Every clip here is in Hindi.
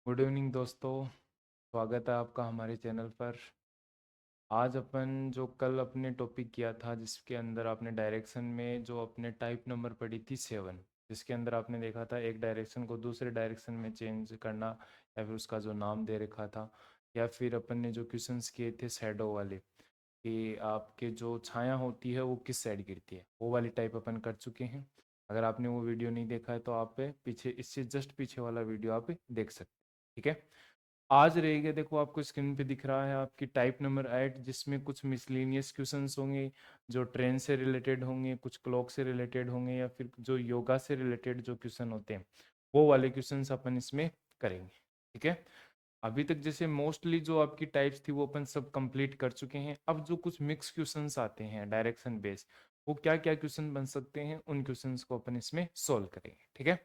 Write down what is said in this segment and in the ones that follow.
गुड इवनिंग दोस्तों। स्वागत है आपका हमारे चैनल पर। आज अपन जो कल अपने टॉपिक किया था जिसके अंदर आपने डायरेक्शन में जो अपने टाइप नंबर पढ़ी थी 7, जिसके अंदर आपने देखा था एक डायरेक्शन को दूसरे डायरेक्शन में चेंज करना या फिर उसका जो नाम दे रखा था, या फिर अपन ने जो क्वेश्चंस किए थे शैडो वाले कि आपके जो छाया होती है वो किस साइड गिरती है, वो वाली टाइप अपन कर चुके हैं। अगर आपने वो वीडियो नहीं देखा है तो आप पीछे इससे जस्ट पीछे वाला वीडियो आप देख सकते हैं। ठीक है, आज रहेगा, देखो आपको स्क्रीन पे दिख रहा है आपकी टाइप नंबर 8, जिसमें कुछ मिसलेनियस क्वेश्चंस होंगे जो ट्रेन से रिलेटेड होंगे, कुछ क्लॉक से रिलेटेड होंगे, या फिर जो योगा से रिलेटेड जो क्वेश्चन होते हैं वो वाले क्वेश्चंस अपन इसमें करेंगे। ठीक है, अभी तक जैसे मोस्टली जो आपकी टाइप्स थी वो अपन सब कंप्लीट कर चुके हैं। अब जो कुछ मिक्स क्वेश्चंस आते हैं डायरेक्शन बेस्ड, वो क्या क्या क्वेश्चन बन सकते हैं उन क्वेश्चंस को अपन इसमें सोल्व करेंगे। ठीक है,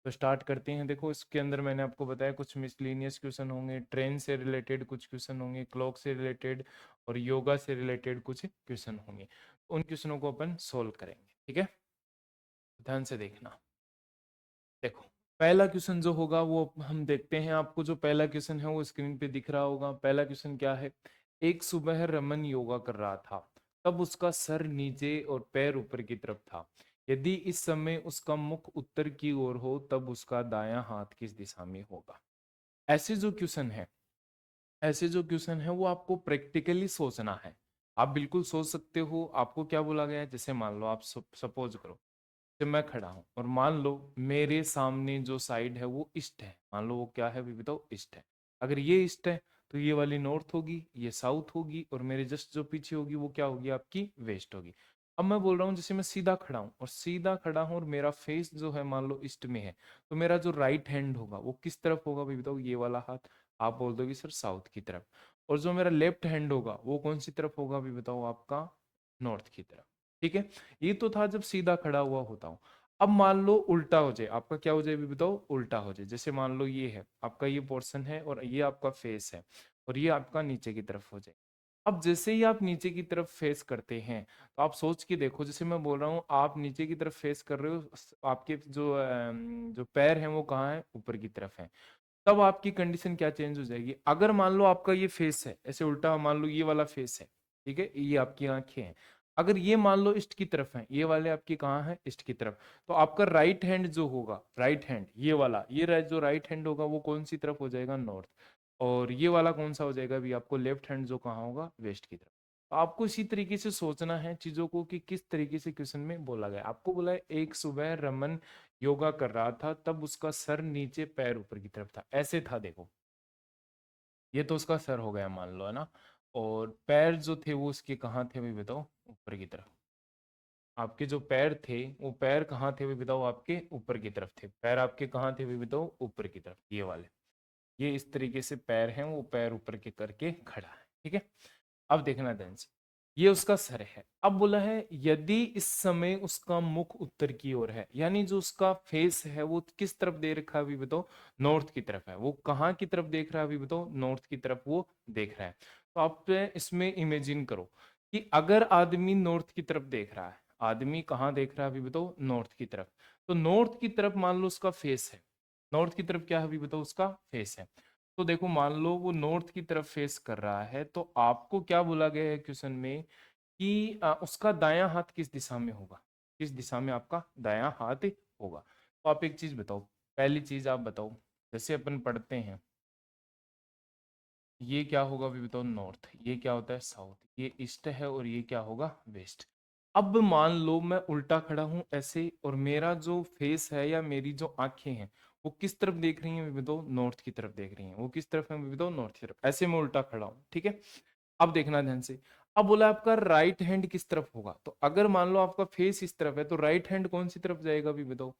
तो स्टार्ट करते हैं। देखो इसके अंदर मैंने आपको बताया कुछ मिसलिनियस क्वेश्चन होंगे, ट्रेन से रिलेटेड कुछ क्वेश्चन होंगे, क्लॉक से रिलेटेड और योगा से रिलेटेड कुछ क्वेश्चन होंगे। उन क्वेश्चनों को अपन सोल्व करेंगे। ठीक है, ध्यान से देखना। देखो पहला क्वेश्चन जो होगा वो हम देखते हैं। आपको जो पहला क्वेश्चन है वो स्क्रीन पे दिख रहा होगा। पहला क्वेश्चन क्या है? एक सुबह रमन योगा कर रहा था, तब उसका सर नीचे और पैर ऊपर की तरफ था। यदि इस समय उसका मुख उत्तर की ओर हो तब उसका दायां हाथ किस दिशा में होगा? ऐसे जो क्वेश्चन है, ऐसे जो क्वेश्चन है वो आपको प्रैक्टिकली सोचना है। आप बिल्कुल सोच सकते हो। आपको क्या बोला गया है? जैसे मान लो आप सपोज करो जब मैं खड़ा हूं और मान लो मेरे सामने जो साइड है वो ईस्ट है। मान लो वो क्या है अभी बताओ? ईस्ट है। अगर ये ईस्ट है तो ये वाली नॉर्थ होगी, ये साउथ होगी, और मेरे जस्ट जो पीछे होगी वो क्या होगी? आपकी वेस्ट होगी। अब मैं बोल रहा हूँ जैसे मैं सीधा खड़ा हूँ और सीधा खड़ा हूँ और मेरा फेस जो है मान लो ईस्ट में है, तो मेरा जो राइट हैंड होगा वो किस तरफ होगा अभी बताओ? ये वाला हाथ। आप बोल दोगे सर साउथ की तरफ। और जो मेरा लेफ्ट हैंड होगा वो कौन सी तरफ होगा अभी बताओ? आपका नॉर्थ की तरफ। ठीक है, ये तो था जब सीधा खड़ा हुआ होता हूं। अब मान लो उल्टा हो जाए, आपका क्या हो जाए अभी बताओ? उल्टा हो जाए। जैसे मान लो ये है आपका, ये पोर्शन है और ये आपका फेस है, और ये आपका नीचे की तरफ हो जाए। अब जैसे ही आप नीचे की तरफ फेस करते हैं तो आप सोच के देखो, जैसे मैं बोल रहा हूँ आप नीचे की तरफ फेस कर रहे हो, आपके जो जो पैर हैं वो कहाँ है? ऊपर की तरफ है। तब आपकी कंडीशन क्या चेंज हो जाएगी? अगर मान लो आपका ये फेस है ऐसे उल्टा, मान लो ये वाला फेस है, ठीक है, ये आपकी आंखें हैं। अगर ये मान लो ईस्ट की तरफ है, ये वाले आपकी कहाँ है? ईस्ट की तरफ। तो आपका राइट हैंड जो होगा, राइट हैंड ये वाला, ये जो राइट हैंड होगा वो कौन सी तरफ हो जाएगा? नॉर्थ। और ये वाला कौन सा हो जाएगा? अभी आपको लेफ्ट हैंड जो कहाँ होगा? वेस्ट की तरफ। तो आपको इसी तरीके से सोचना है चीजों को कि किस तरीके से क्वेश्चन में बोला गया। आपको बोला है एक सुबह रमन योगा कर रहा था, तब उसका सर नीचे पैर ऊपर की तरफ था। ऐसे था देखो, ये तो उसका सर हो गया मान लो, है ना। और पैर जो थे वो उसके कहाँ थे अभी बताओ? ऊपर की तरफ। आपके जो पैर थे वो पैर कहाँ थे अभी बताओ? आपके ऊपर की तरफ थे। पैर आपके कहाँ थे अभी बताओ? ऊपर की तरफ, ये वाले। ये इस तरीके से पैर हैं, वो पैर ऊपर के करके खड़ा है। ठीक है, अब देखना ध्यान से। ये उसका सर है। अब बोला है यदि इस समय उसका मुख उत्तर की ओर है, यानी जो उसका फेस है वो किस तरफ दे रखा है अभी बताओ? नॉर्थ की तरफ है। वो कहाँ की तरफ देख रहा है अभी बताओ? नॉर्थ की तरफ वो देख रहा है। तो आप इसमें इमेजिन करो कि अगर आदमी नॉर्थ की तरफ देख रहा है, आदमी कहाँ देख रहा है अभी बताओ? नॉर्थ की तरफ। तो नॉर्थ की तरफ मान लो उसका फेस है। नॉर्थ की तरफ क्या है अभी बताओ? उसका फेस है। तो देखो मान लो वो नॉर्थ की तरफ फेस कर रहा है, तो आपको क्या बोला गया है क्वेश्चन में कि उसका दायां हाथ किस दिशा में होगा? किस दिशा में आपका दायां हाथ होगा? तो आप एक चीज बताओ, पहली चीज आप बताओ, जैसे अपन पढ़ते हैं ये क्या होगा अभी बताओ? नॉर्थ। ये क्या होता है? साउथ। ये ईस्ट है और ये क्या होगा? वेस्ट। अब मान लो मैं उल्टा खड़ा हूं ऐसे, और मेरा जो फेस है या मेरी जो आंखें हैं वो किस तरफ देख रही हैं अभी बताओ? नॉर्थ की तरफ देख रही हैं। वो किस तरफ है अभी बताओ? नॉर्थ की तरफ। ऐसे मैं उल्टा खड़ा हूं। ठीक है, अब देखना ध्यान से। अब बोला आपका राइट हैंड किस तरफ होगा? तो अगर मान लो आपका फेस इस तरफ है तो राइट हैंड कौन सी तरफ जाएगा अभी बताओ?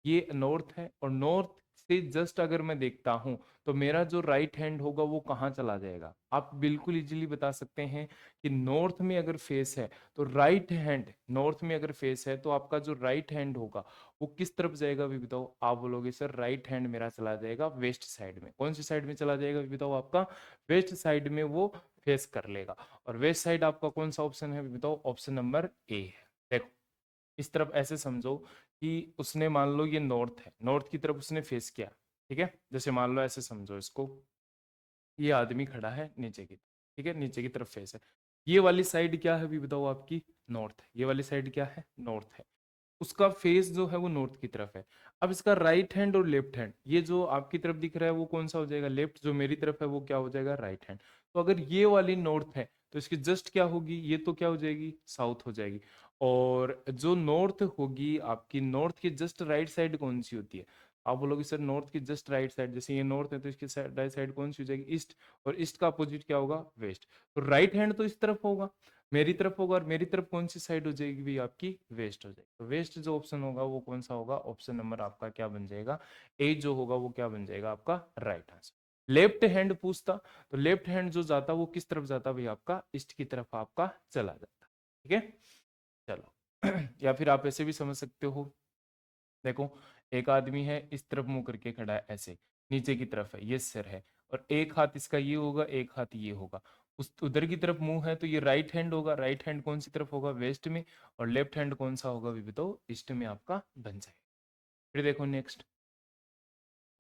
ये नॉर्थ है, और नॉर्थ से जस्ट अगर मैं देखता हूं तो मेरा जो राइट हैंड होगा वो कहाँ चला जाएगा? आप बिल्कुल इजीली बता सकते हैं कि नॉर्थ में अगर फेस है तो राइट हैंड, नॉर्थ में अगर फेस है तो आपका जो राइट हैंड होगा वो किस तरफ जाएगा अभी बताओ? आप बोलोगे सर राइट हैंड मेरा चला जाएगा वेस्ट साइड में। कौन सी साइड में चला जाएगा अभी बताओ? आपका वेस्ट साइड में वो फेस कर लेगा। और वेस्ट साइड आपका कौन सा ऑप्शन है अभी बताओ? ऑप्शन नंबर ए है। देखो इस तरफ ऐसे समझो कि उसने मान लो ये नॉर्थ है, नॉर्थ की तरफ उसने फेस किया, ठीक है, जैसे मान लो ऐसे समझो इसको, ये आदमी खड़ा है नीचे की, ठीक है, नीचे की तरफ फेस है। ये वाली साइड क्या है अभी बताओ आपकी? नॉर्थ है। ये वाली साइड क्या है? नॉर्थ है। उसका फेस जो है वो नॉर्थ की तरफ है। अब इसका राइट हैंड और लेफ्ट हैंड, ये जो आपकी तरफ दिख रहा है वो कौन सा हो जाएगा? लेफ्ट। जो मेरी तरफ है वो क्या हो जाएगा? Right hand. तो अगर ये वाली नॉर्थ है तो इसकी जस्ट क्या होगी? ये तो क्या हो जाएगी? साउथ हो जाएगी। और जो नॉर्थ होगी आपकी, नॉर्थ की जस्ट राइट साइड कौन सी होती है? आप बोलोगे सर नॉर्थ की जस्ट राइट साइड, जैसे ये नॉर्थ है तो इसकी राइट साइड कौन सी हो जाएगी? ईस्ट। और ईस्ट का अपोजिट क्या होगा? वेस्ट। तो राइट हैंड तो इस तरफ होगा, मेरी तरफ होगा, और मेरी तरफ कौन सी साइड हो जाएगी भी? आपकी वेस्ट हो जाएगी। तो वेस्ट जो ऑप्शन होगा वो कौन सा होगा? ऑप्शन नंबर आपका क्या बन जाएगा? ए जो होगा वो क्या बन जाएगा? आपका राइट आंसर। लेफ्ट हैंड पूछता तो लेफ्ट हैंड जो जाता वो किस तरफ जाता भाई? आपका ईस्ट की तरफ आपका चला जाता। ठीक है, चलो। या फिर आप ऐसे भी समझ सकते हो, देखो एक आदमी है इस तरफ मुंह करके खड़ा है, ऐसे नीचे की तरफ है, ये सिर है, और एक हाथ इसका ये होगा, एक हाथ ये होगा। उस उधर की तरफ मुंह है तो ये राइट हैंड होगा। राइट हैंड कौन सी तरफ होगा? वेस्ट में। और लेफ्ट हैंड कौन सा होगा भी बताओ? ईस्ट में आपका बन जाएगा। फिर देखो नेक्स्ट,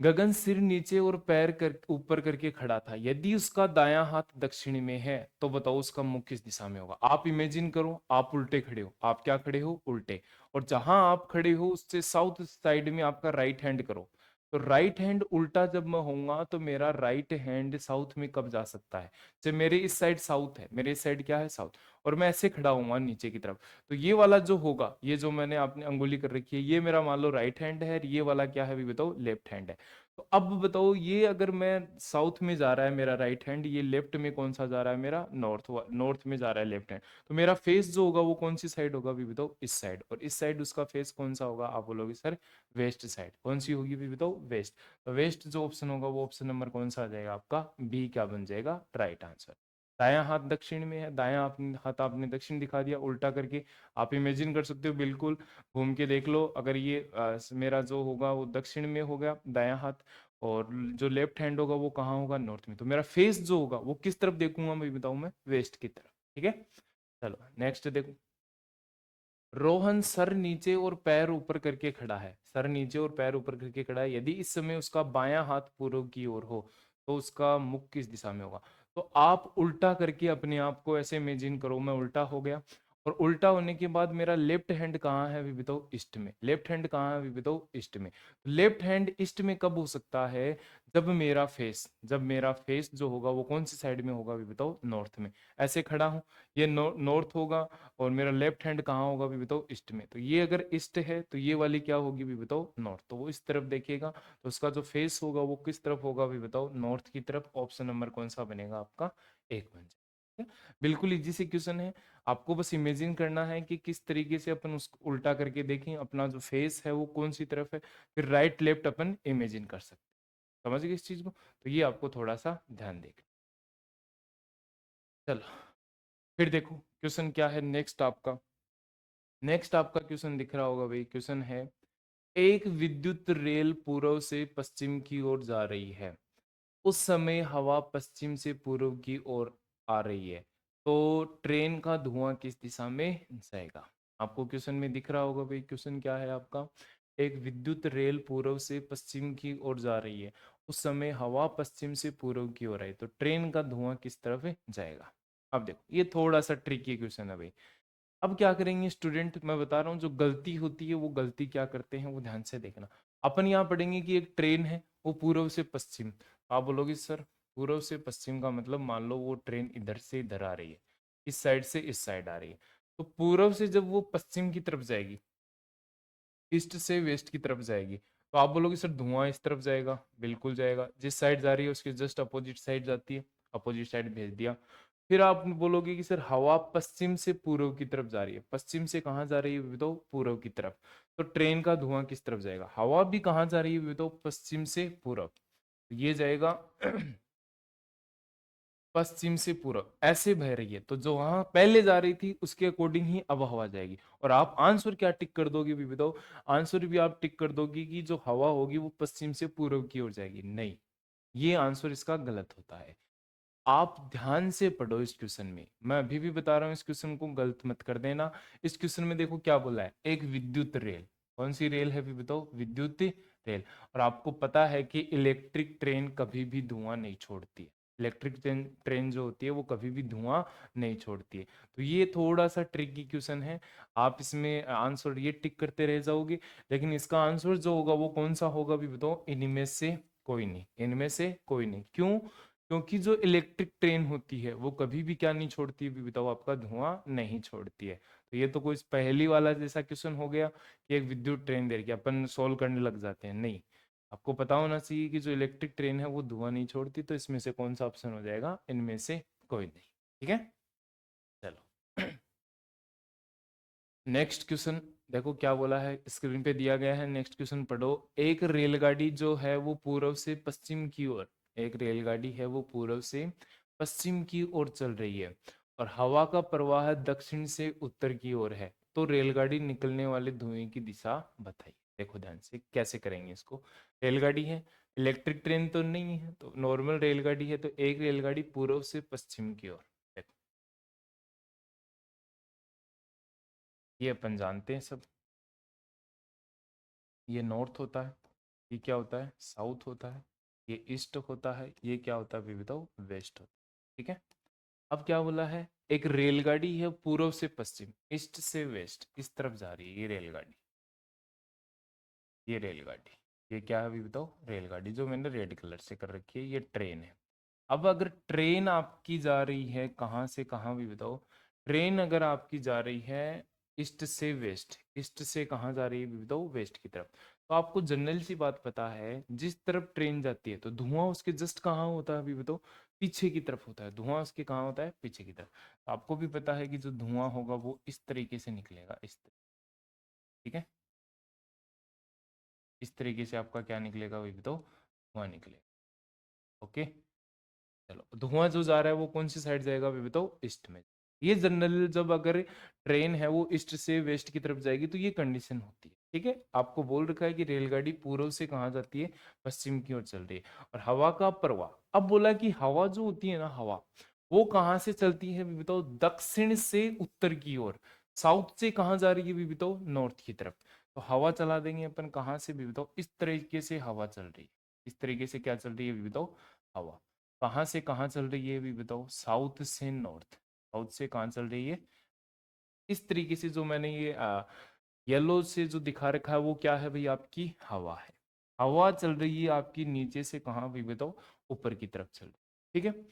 गगन सिर नीचे और पैर कर ऊपर करके खड़ा था। यदि उसका दायां हाथ दक्षिण में है तो बताओ उसका मुख किस दिशा में होगा? आप इमेजिन करो, आप उल्टे खड़े हो। आप क्या खड़े हो? उल्टे। और जहां आप खड़े हो उससे साउथ साइड में आपका राइट हैंड करो। तो राइट हैंड उल्टा जब मैं होऊंगा तो मेरा राइट हैंड साउथ में कब जा सकता है? जब मेरे इस साइड साउथ है, मेरे इस साइड क्या है? साउथ। और मैं ऐसे खड़ा हूँ नीचे की तरफ, तो ये वाला जो होगा, ये जो मैंने आपने अंगुली कर रखी है, ये मेरा मान लो राइट हैंड है, और ये वाला क्या है भी बताओ? लेफ्ट हैंड है। तो अब बताओ, ये अगर मैं साउथ में जा रहा है मेरा राइट हैंड, ये लेफ्ट में कौन सा जा रहा है? मेरा नॉर्थ, नॉर्थ में जा रहा है लेफ्ट हैंड। तो मेरा फेस जो होगा वो कौन सी साइड होगा भी बताओ? इस साइड। और इस साइड उसका फेस कौन सा होगा? आप बोलोगे सर वेस्ट साइड। कौन सी होगी भी बताओ? वेस्ट। तो वेस्ट जो ऑप्शन होगा वो ऑप्शन नंबर कौन सा आ जाएगा आपका? बी क्या बन जाएगा? Right answer. दायां हाथ दक्षिण में है, दायां हाथ आपने दक्षिण दिखा दिया उल्टा करके। आप इमेजिन कर सकते हो, बिल्कुल घूम के देख लो। अगर ये मेरा जो होगा वो दक्षिण में हो गया दायां हाथ, और जो लेफ्ट हैंड होगा वो कहाँ होगा? नॉर्थ में। तो मेरा फेस जो होगा वो किस तरफ देखूंगा मैं बताऊं? मैं वेस्ट की तरफ। ठीक है, चलो नेक्स्ट देखो। रोहन सर नीचे और पैर ऊपर करके खड़ा है। सर नीचे और पैर ऊपर करके खड़ा है। यदि इस समय उसका बायां हाथ पूर्व की ओर हो तो उसका मुख किस दिशा में होगा? तो आप उल्टा करके अपने आप को ऐसे इमेजिन करो, मैं उल्टा हो गया, और उल्टा होने के बाद मेरा लेफ्ट हैंड कहाँ है अभी बताओ? ईस्ट में। लेफ्ट हैंड कहाँ है अभी बताओ? ईस्ट में। लेफ्ट हैंड ईस्ट में कब हो सकता है? जब मेरा फेस जो होगा वो कौन सी साइड में होगा अभी बताओ? नॉर्थ में। ऐसे खड़ा हूं, ये नॉर्थ होगा, और मेरा लेफ्ट हैंड कहाँ होगा भी बताओ? ईस्ट में। तो ये अगर ईस्ट है तो ये वाली क्या होगी भी बताओ? नॉर्थ। तो वो इस तरफ देखेगा, तो उसका जो फेस होगा वो किस तरफ होगा भी बताओ? नॉर्थ की तरफ। ऑप्शन नंबर कौन सा बनेगा आपका? एक बन जाएगा। ठीक है? बिल्कुल इजी से क्वेश्चन है, आपको बस इमेजिन करना है कि किस तरीके से अपन उसको उल्टा करके देखें, अपना जो फेस है वो कौन सी तरफ है, फिर राइट लेफ्ट अपन इमेजिन कर सकते हैं। समझ गए इस चीज को? तो ये आपको थोड़ा सा ध्यान देगा। चलो फिर देखो क्वेश्चन क्या है नेक्स्ट आपका। नेक्स्ट आपका क्वेश्चन दिख रहा होगा भाई, क्वेश्चन है, एक विद्युत रेल पूर्व से पश्चिम की ओर जा रही है। उस समय हवा पश्चिम से पूर्व की ओर आ रही है, तो ट्रेन का धुआं किस दिशा में जाएगा? आपको क्वेश्चन में दिख रहा होगा भाई, क्वेश्चन क्या है आपका? एक विद्युत रेल पूर्व से पश्चिम की ओर जा रही है, उस समय हवा पश्चिम से पूर्व की ओर आई, तो ट्रेन का धुआं किस तरफ जाएगा? अब देखो ये थोड़ा सा ट्रिकी क्वेश्चन है भाई। अब क्या करेंगे स्टूडेंट, मैं बता रहा हूँ, जो गलती होती है वो गलती क्या करते हैं वो ध्यान से देखना। अपन यहाँ पढ़ेंगे कि एक ट्रेन है वो पूर्व से पश्चिम। आप बोलोगे सर पूर्व से पश्चिम का मतलब, मान लो वो ट्रेन इधर से इधर आ रही है, इस साइड से इस साइड आ रही है, तो पूर्व से जब वो पश्चिम की तरफ जाएगी, ईस्ट से वेस्ट की तरफ जाएगी, तो आप बोलोगे सर धुआं इस तरफ जाएगा। बिल्कुल जाएगा, जिस साइड जा रही है उसके जस्ट अपोजिट साइड जाती है, अपोजिट साइड भेज दिया। फिर आप बोलोगे कि सर हवा पश्चिम से पूर्व की तरफ जा रही है। पश्चिम से कहाँ जा रही है तो पूर्व की तरफ, तो ट्रेन का धुआं किस तरफ जाएगा? हवा भी कहाँ जा रही है तो पश्चिम से पूर्व, ये जाएगा पश्चिम से पूर्व। ऐसे बह रही है तो जो वहां पहले जा रही थी उसके अकॉर्डिंग ही अब हवा जाएगी। और आप आंसर क्या टिक कर दोगे भी बताओ? आंसर भी आप टिक कर दोगे कि जो हवा होगी वो पश्चिम से पूर्व की ओर जाएगी। नहीं, ये आंसर इसका गलत होता है। आप ध्यान से पढ़ो इस क्वेश्चन में, मैं अभी भी बता रहा हूं, इस क्वेश्चन को गलत मत कर देना। इस क्वेश्चन में देखो क्या बोला है, एक विद्युत रेल। कौन सी रेल है भी बताओ? विद्युत रेल। और आपको पता है कि इलेक्ट्रिक ट्रेन कभी भी धुआं नहीं छोड़ती है। इलेक्ट्रिक ट्रेन ट्रेन जो होती है वो कभी भी धुआं नहीं छोड़ती है। तो ये थोड़ा सा ट्रिकी क्वेश्चन है। आप इसमें आंसर ये टिक करते रह जाओगे, लेकिन इसका आंसर जो होगा वो कौन सा होगा भी बताओ। इनमें से कोई नहीं, इनमें से कोई नहीं। क्यों? क्योंकि जो इलेक्ट्रिक ट्रेन होती है वो कभी भी क्या नहीं छोड़ती है भी बताओ, आपका धुआं नहीं छोड़ती है। तो ये तो कोई पहली वाला जैसा क्वेश्चन हो गया कि एक विद्युत ट्रेन दे रही है, अपन सोल्व करने लग जाते हैं। नहीं, आपको पता होना चाहिए कि जो इलेक्ट्रिक ट्रेन है वो धुआं नहीं छोड़ती। तो इसमें से कौन सा ऑप्शन हो जाएगा? इनमें से कोई नहीं। ठीक है, चलो। नेक्स्ट क्वेश्चन देखो क्या बोला है, स्क्रीन पे दिया गया है। नेक्स्ट क्वेश्चन पढ़ो। एक रेलगाड़ी जो है वो पूर्व से पश्चिम की ओर, एक रेलगाड़ी है वो पूर्व से पश्चिम की ओर चल रही है और हवा का प्रवाह दक्षिण से उत्तर की ओर है। तो रेलगाड़ी निकलने वाले धुएं की दिशा बताइए। देखो ध्यान से कैसे करेंगे इसको। रेलगाड़ी है, इलेक्ट्रिक ट्रेन तो नहीं है, तो नॉर्मल रेलगाड़ी है। तो एक रेलगाड़ी पूर्व से पश्चिम की ओर, देखो ये अपन जानते हैं सब। ये नॉर्थ होता है, ये क्या होता है? साउथ होता है। ये ईस्ट होता है, ये क्या होता है? बताओ, वेस्ट होता है। ठीक है। अब क्या बोला है? एक रेलगाड़ी है पूर्व से पश्चिम, ईस्ट से वेस्ट, इस तरफ जा रही है ये रेलगाड़ी। ये रेलगाड़ी, ये क्या है अभी बताओ? रेलगाड़ी जो मैंने रेड कलर से कर रखी है, ये ट्रेन है। अब अगर ट्रेन आपकी जा रही है कहाँ से कहाँ भी बताओ। ट्रेन अगर आपकी जा रही है ईस्ट से वेस्ट, ईस्ट से कहाँ जा रही है भी बताओ? वेस्ट की तरफ। तो आपको जनरल सी बात पता है, जिस तरफ ट्रेन जाती है तो धुआं उसके जस्ट कहाँ होता है अभी बताओ? पीछे की तरफ होता है। धुआं उसके कहाँ होता है? पीछे की तरफ। तो आपको भी पता है कि जो धुआं होगा वो इस तरीके से निकलेगा, इस तरीके। ठीक है, इस तरीके से आपका क्या निकलेगा अभी बताओ? धुआं निकलेगा। ओके, चलो। धुआं जो जा रहा है वो कौन सी साइड जाएगा अभी बताओ? ईस्ट में। ये जनरल जब अगर ट्रेन है वो ईस्ट से वेस्ट की तरफ जाएगी तो ये कंडीशन होती है। ठीक है, आपको बोल रखा है कि रेलगाड़ी पूर्व से कहाँ जाती है? पश्चिम की ओर चल रही है। और हवा का प्रवाह, अब बोला कि हवा जो होती है ना, हवा वो कहाँ से चलती है अभी बताओ? दक्षिण से उत्तर की ओर। साउथ से कहाँ जा रही है अभी बताओ? नॉर्थ की तरफ। तो हवा चला देंगे अपन कहाँ से भी बताओ? इस तरीके से हवा चल रही है। इस तरीके से क्या चल रही है अभी बताओ? हवा कहाँ से कहाँ चल रही है अभी बताओ? साउथ से नॉर्थ। साउथ से कहाँ चल रही है? इस तरीके से जो मैंने ये येलो से जो दिखा रखा है वो क्या है भाई? आपकी हवा है। हवा चल रही है आपकी नीचे से कहाँ भी बताओ? ऊपर की तरफ चल रही है। ठीक है,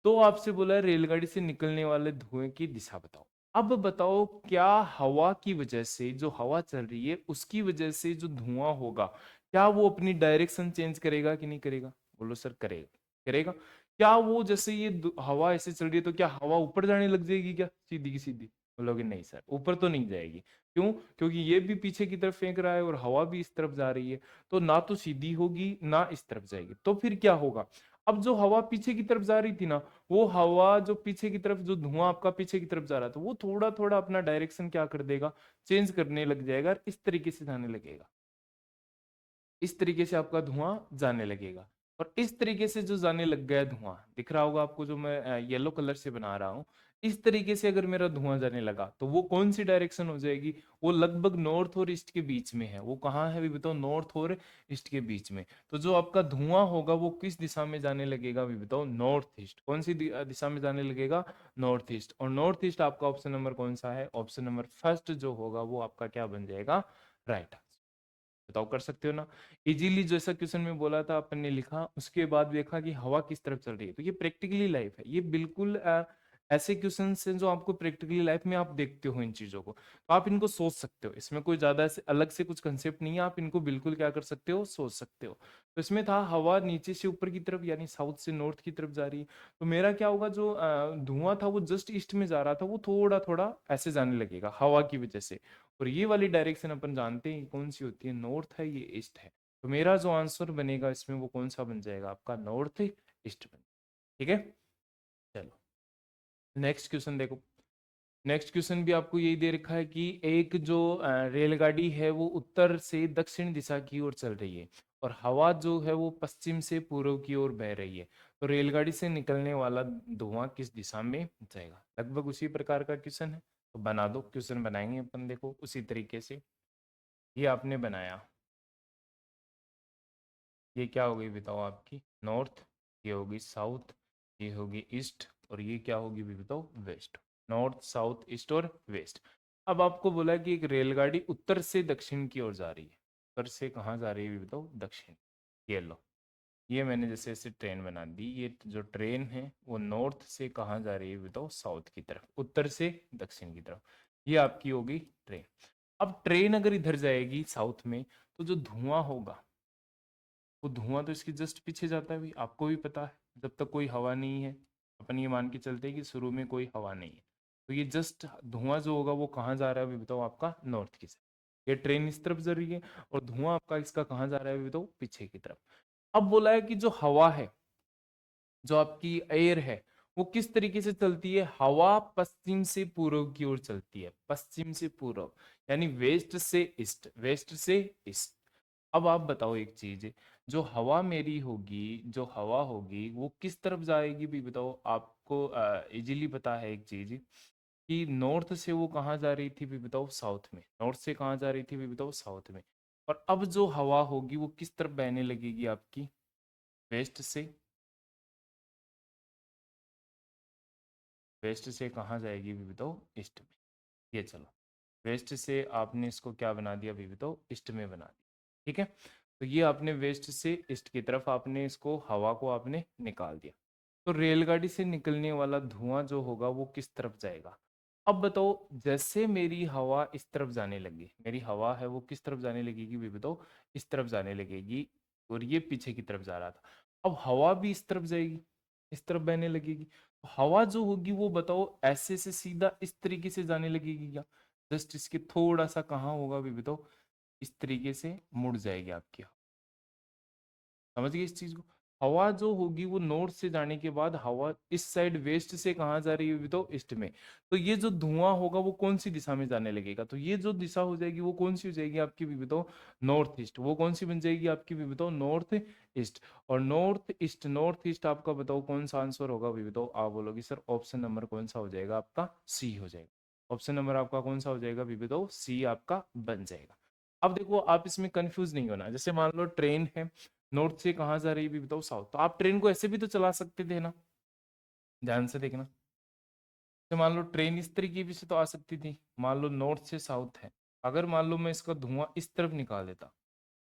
तो आपसे बोला है रेलगाड़ी से निकलने वाले धुएं की दिशा बताओ। अब बताओ, क्या हवा की वजह से, जो हवा चल रही है उसकी वजह से जो धुआं होगा, क्या वो अपनी डायरेक्शन चेंज करेगा कि नहीं करेगा? बोलो सर, करेगा। करेगा। क्या वो जैसे ये हवा ऐसे चल रही है तो क्या हवा ऊपर जाने लग जाएगी क्या, सीधी की सीधी? बोलोगे नहीं सर, ऊपर तो नहीं जाएगी। क्यों? क्योंकि ये भी पीछे की तरफ फेंक रहा है और हवा भी इस तरफ जा रही है। तो ना तो सीधी होगी ना इस तरफ जाएगी। तो फिर क्या होगा? अब जो हवा पीछे की तरफ जा रही थी ना, वो हवा जो पीछे की तरफ, जो धुआं आपका पीछे की तरफ जा रहा था, वो थोड़ा थोड़ा अपना डायरेक्शन क्या कर देगा? चेंज करने लग जाएगा और इस तरीके से जाने लगेगा। इस तरीके से आपका धुआं जाने लगेगा। और इस तरीके से जो जाने लग गया धुआं, दिख रहा होगा आपको जो मैं येलो कलर से बना रहा हूं। इस तरीके से अगर मेरा धुआं जाने लगा तो वो कौन सी डायरेक्शन हो जाएगी? वो लगभग नॉर्थ और ईस्ट के बीच में है। वो कहाँ है अभी बताओ? नॉर्थ और ईस्ट के बीच में। तो जो आपका धुआं होगा वो किस दिशा में जाने लगेगा अभी बताओ? North east. कौन सी दिशा में जाने लगेगा? North east. और नॉर्थ ईस्ट आपका ऑप्शन नंबर कौन सा है? ऑप्शन नंबर फर्स्ट जो होगा वो आपका क्या बन जाएगा? राइट। बताओ, कर सकते हो ना? इजीली जैसा क्वेश्चन में बोला था अपन ने लिखा, उसके बाद देखा कि हवा किस तरफ चल रही है। तो ये प्रैक्टिकली लाइफ है। ये बिल्कुल ऐसे क्वेश्चन हैं जो आपको प्रैक्टिकली लाइफ में आप देखते हो इन चीजों को, तो आप इनको सोच सकते हो। इसमें कोई ज्यादा ऐसे अलग से कुछ कंसेप्ट नहीं है, आप इनको बिल्कुल क्या कर सकते हो? सोच सकते हो। तो इसमें था हवा नीचे से ऊपर की तरफ, यानी साउथ से नॉर्थ की तरफ जा रही है। तो मेरा क्या होगा? जो धुआं था वो जस्ट ईस्ट में जा रहा था, वो थोड़ा थोड़ा ऐसे जाने लगेगा हवा की वजह से। और ये वाली डायरेक्शन अपन जानते हैं कौन सी होती है? नॉर्थ है, ये ईस्ट है। तो मेरा जो आंसर बनेगा इसमें वो कौन सा बन जाएगा? आपका नॉर्थ ईस्ट बन। ठीक है, चलो। नेक्स्ट क्वेश्चन देखो। नेक्स्ट क्वेश्चन भी आपको यही दे रखा है कि एक जो रेलगाड़ी है वो उत्तर से दक्षिण दिशा की ओर चल रही है और हवा जो है वो पश्चिम से पूर्व की ओर बह रही है। तो रेलगाड़ी से निकलने वाला धुआं किस दिशा में जाएगा? लगभग उसी प्रकार का क्वेश्चन है। तो बना दो, क्वेश्चन बनाएंगे अपन। देखो उसी तरीके से ये आपने बनाया। ये क्या होगी बताओ आपकी नॉर्थ, ये होगी साउथ, ये होगी ईस्ट, और ये क्या होगी भी बताओ वेस्ट। नॉर्थ साउथ ईस्ट और वेस्ट। अब आपको बोला है कि एक रेलगाड़ी उत्तर से दक्षिण की ओर जा रही है। उत्तर से कहाँ जा रही है भी बताओ, दक्षिण। ये लो, ये मैंने जैसे ऐसे ट्रेन बना दी। ये जो ट्रेन है वो नॉर्थ से कहाँ जा रही है बताओ, साउथ की तरफ, उत्तर से दक्षिण की तरफ। ये आपकी होगी ट्रेन। अब ट्रेन अगर इधर जाएगी साउथ में, तो जो धुआं होगा वो धुआं तो इसके जस्ट पीछे जाता है भाई, आपको भी पता है। जब तक कोई हवा नहीं है, अपन ये मान के चलते हैं कि शुरू में कोई हवा नहीं है, तो ये जस्ट धुआं जो होगा वो कहाँ जा रहा है अभी बताओ, आपका नॉर्थ की साइड। ये ट्रेन इस तरफ जा रही है और धुआं आपका इसका कहाँ जा रहा है अभी बताओ, पीछे की तरफ। अब बोला है कि जो हवा है, जो आपकी एयर है, वो किस तरीके से चलती है। हवा पश्चिम से पूर्व की ओर चलती है, पश्चिम से पूर्व, यानी वेस्ट से ईस्ट, वेस्ट से ईस्ट। अब आप बताओ एक चीज, जो हवा मेरी होगी, जो हवा होगी वो किस तरफ जाएगी भी बताओ। आपको इजीली पता है एक चीज, कि नॉर्थ से वो कहाँ जा रही थी भी बताओ, साउथ में। नॉर्थ से कहाँ जा रही थी भी बताओ, साउथ में। और अब जो हवा होगी वो किस तरफ बहने लगेगी आपकी, वेस्ट से। वेस्ट से कहाँ जाएगी भी बताओ, ईस्ट में। ये चलो, वेस्ट से आपने इसको क्या बना दिया भी बताओ, ईस्ट में बना दिया। ठीक है, तो ये आपने वेस्ट से ईस्ट की तरफ आपने इसको, हवा को आपने निकाल दिया। तो रेलगाड़ी से निकलने वाला धुआं जो होगा वो किस तरफ जाएगा। अब बताओ, जैसे मेरी हवा इस तरफ जाने लगी, मेरी हवा है वो किस तरफ जाने लगेगी भी बताओ, इस तरफ जाने लगेगी। और ये पीछे की तरफ जा रहा था, अब हवा भी इस तरफ जाएगी, इस तरफ बहने लगेगी। तो हवा जो होगी वो बताओ ऐसे से सीधा इस तरीके से जाने लगेगी क्या, जस्ट इसके थोड़ा सा कहाँ होगा भी बताओ, इस तरीके से मुड़ जाएगी आपकी। समझ गए इस चीज को। हवा जो होगी वो नॉर्थ से जाने के बाद हवा इस साइड वेस्ट से कहाँ जा रही है तो ईस्ट में। तो ये जो धुआं होगा वो कौन सी दिशा में जाने लगेगा, तो ये जो दिशा हो जाएगी वो कौन सी हो जाएगी आपकी भी बताओ, नॉर्थ ईस्ट। वो कौन सी बन जाएगी आपकी भी बताओ, नॉर्थ ईस्ट। और नॉर्थ ईस्ट, नॉर्थ ईस्ट आपका बताओ कौन सा आंसर होगा भी बताओ। आप बोलोगे सर ऑप्शन नंबर कौन सा हो जाएगा आपका, सी हो जाएगा। ऑप्शन नंबर आपका कौन सा हो जाएगा भी बताओ, सी आपका बन जाएगा। अब देखो आप इसमें कंफ्यूज नहीं होना। जैसे मान लो ट्रेन है, नॉर्थ से कहाँ जा रही है भी बताओ, साउथ। तो आप ट्रेन को ऐसे भी तो चला सकते थे ना, ध्यान से देखना। तो मान लो ट्रेन इस तरीके भी से तो आ सकती थी, मान लो नॉर्थ से साउथ है। अगर मान लो मैं इसका धुआं इस तरफ निकाल देता,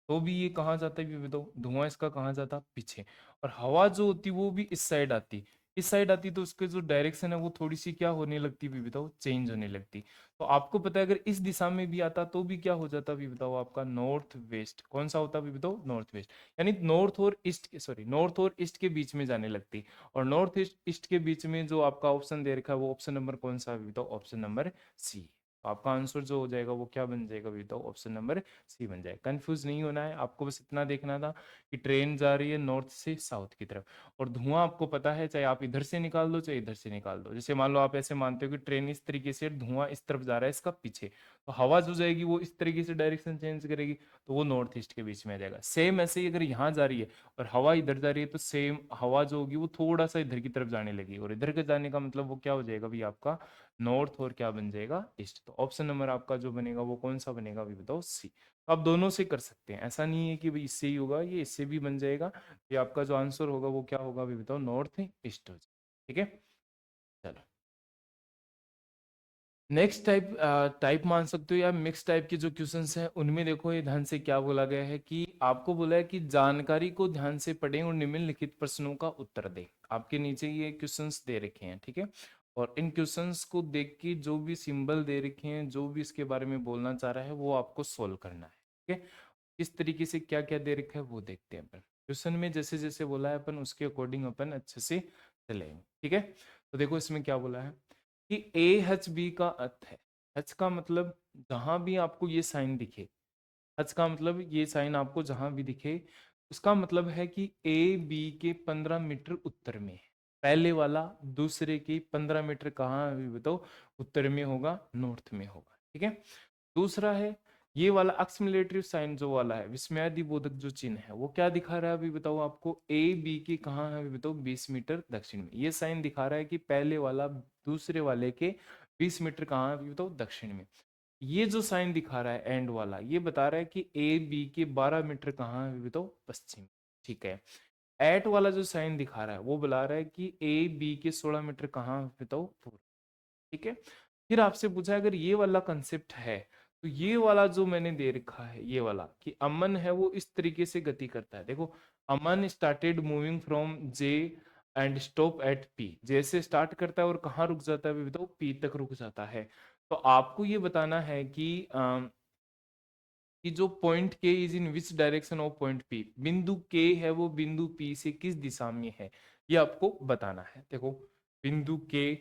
तो भी ये कहाँ जाता है भी बताओ, धुआं इसका कहाँ जाता, पीछे। और हवा जो होती वो भी इस साइड आती, इस साइड आती, तो उसके जो डायरेक्शन है वो थोड़ी सी क्या होने लगती भी बताओ, चेंज होने लगती। तो आपको पता है अगर इस दिशा में भी आता तो भी क्या हो जाता भी बताओ, आपका नॉर्थ वेस्ट। कौन सा होता भी बताओ, नॉर्थ वेस्ट। यानी नॉर्थ और ईस्ट, सॉरी नॉर्थ और ईस्ट के बीच में जाने लगती। और नॉर्थ ईस्ट ईस्ट के बीच में जो आपका ऑप्शन दे रखा है वो ऑप्शन नंबर कौन सा है बताओ, ऑप्शन नंबर सी। तो आपका आंसर जो हो जाएगा वो क्या बन जाएगा बताओ, ऑप्शन नंबर सी बन जाए। कंफ्यूज नहीं होना है आपको, बस इतना देखना था कि ट्रेन जा रही है नॉर्थ से साउथ की तरफ। और धुआं आपको पता है, चाहे आप इधर से निकाल दो चाहे इधर से निकाल दो। जैसे मान लो आप ऐसे मानते हो कि ट्रेन इस तरीके से, धुआं इस तरफ जा रहा है इसका पीछे, तो हवा जो जाएगी वो इस तरीके से डायरेक्शन चेंज करेगी, तो वो नॉर्थ ईस्ट के बीच में आ जाएगा। सेम ऐसे ही अगर यहाँ जा रही है और हवा इधर जा रही है, तो सेम हवा जो होगी वो थोड़ा सा इधर की तरफ जाने लगी, और इधर के जाने का मतलब वो क्या हो जाएगा भी आपका, नॉर्थ और क्या बन जाएगा, ईस्ट। तो ऑप्शन नंबर आपका जो बनेगा वो कौन सा बनेगा भी बताओ, सी। आप दोनों से कर सकते हैं, ऐसा नहीं है कि भाई इससे ही होगा, ये इससे भी बन जाएगा। ये आपका जो आंसर होगा वो क्या होगा भी बताओ, नॉर्थ ईस्ट हो जाएगा। ठीक है, चलो। नेक्स्ट टाइप, टाइप मान सकते हो या मिक्स टाइप के जो क्वेश्चंस हैं उनमें देखो ये ध्यान से क्या बोला गया है, कि आपको बोला है कि जानकारी को ध्यान से पढ़ें और निम्नलिखित प्रश्नों का उत्तर दें। आपके नीचे ये क्वेश्चंस दे रखे हैं, ठीक है। और इन क्वेश्चंस को देख के जो भी सिंबल दे रखे हैं, जो भी इसके बारे में बोलना चाह रहा है वो आपको सोल्व करना है, ठीक है। किस तरीके से क्या क्या दे रखा है वो देखते हैं अपन। क्वेश्चन में जैसे जैसे बोला है अपन उसके अकॉर्डिंग अपन अच्छे से चलेंगे, ठीक है। तो देखो इसमें क्या बोला है कि ए एच बी का अर्थ है। एच का मतलब जहां भी आपको ये साइन दिखे, एच का मतलब ये साइन आपको जहां भी दिखे, उसका मतलब है कि ए बी के 15 मीटर उत्तर में है। पहले वाला दूसरे के 15 मीटर कहाँ है बताओ, उत्तर में होगा, नॉर्थ में होगा, ठीक है। दूसरा है ये वाला एक्समिलेटरी साइन जो वाला है, विस्मयादि बोधक जो चिन्ह है, वो क्या दिखा रहा है अभी बताओ आपको, ए बी के कहाँ है अभी बताओ, 20 मीटर दक्षिण में। ये साइन दिखा रहा है कि पहले वाला दूसरे वाले के 20 मीटर कहाँ है अभी बताओ, दक्षिण में। ये जो साइन दिखा रहा है एंड वाला, ये बता रहा है कि ए बी के 12 मीटर कहाँ है अभी बताओ, पश्चिम। ठीक है। एट वाला जो साइन दिखा रहा है वो बुला रहा है कि ए बी के 16 मीटर कहाँ बताओ पूरा। ठीक है। फिर आपसे पूछा अगर ये वाला कंसेप्ट है तो ये वाला जो मैंने दे रखा है ये वाला कि अमन है वो इस तरीके से गति करता है। देखो Aman started moving from J and stop at P, जैसे स्टार्ट करता है और कहाँ रुक जाता है बताओ, पी तक रुक जाता है। तो आपको ये बताना है कि जो पॉइंट के is in which direction of point P, बिंदु के है वो बिंदु पी से किस दिशा में है, ये आपको बताना है। देखो बिंदु के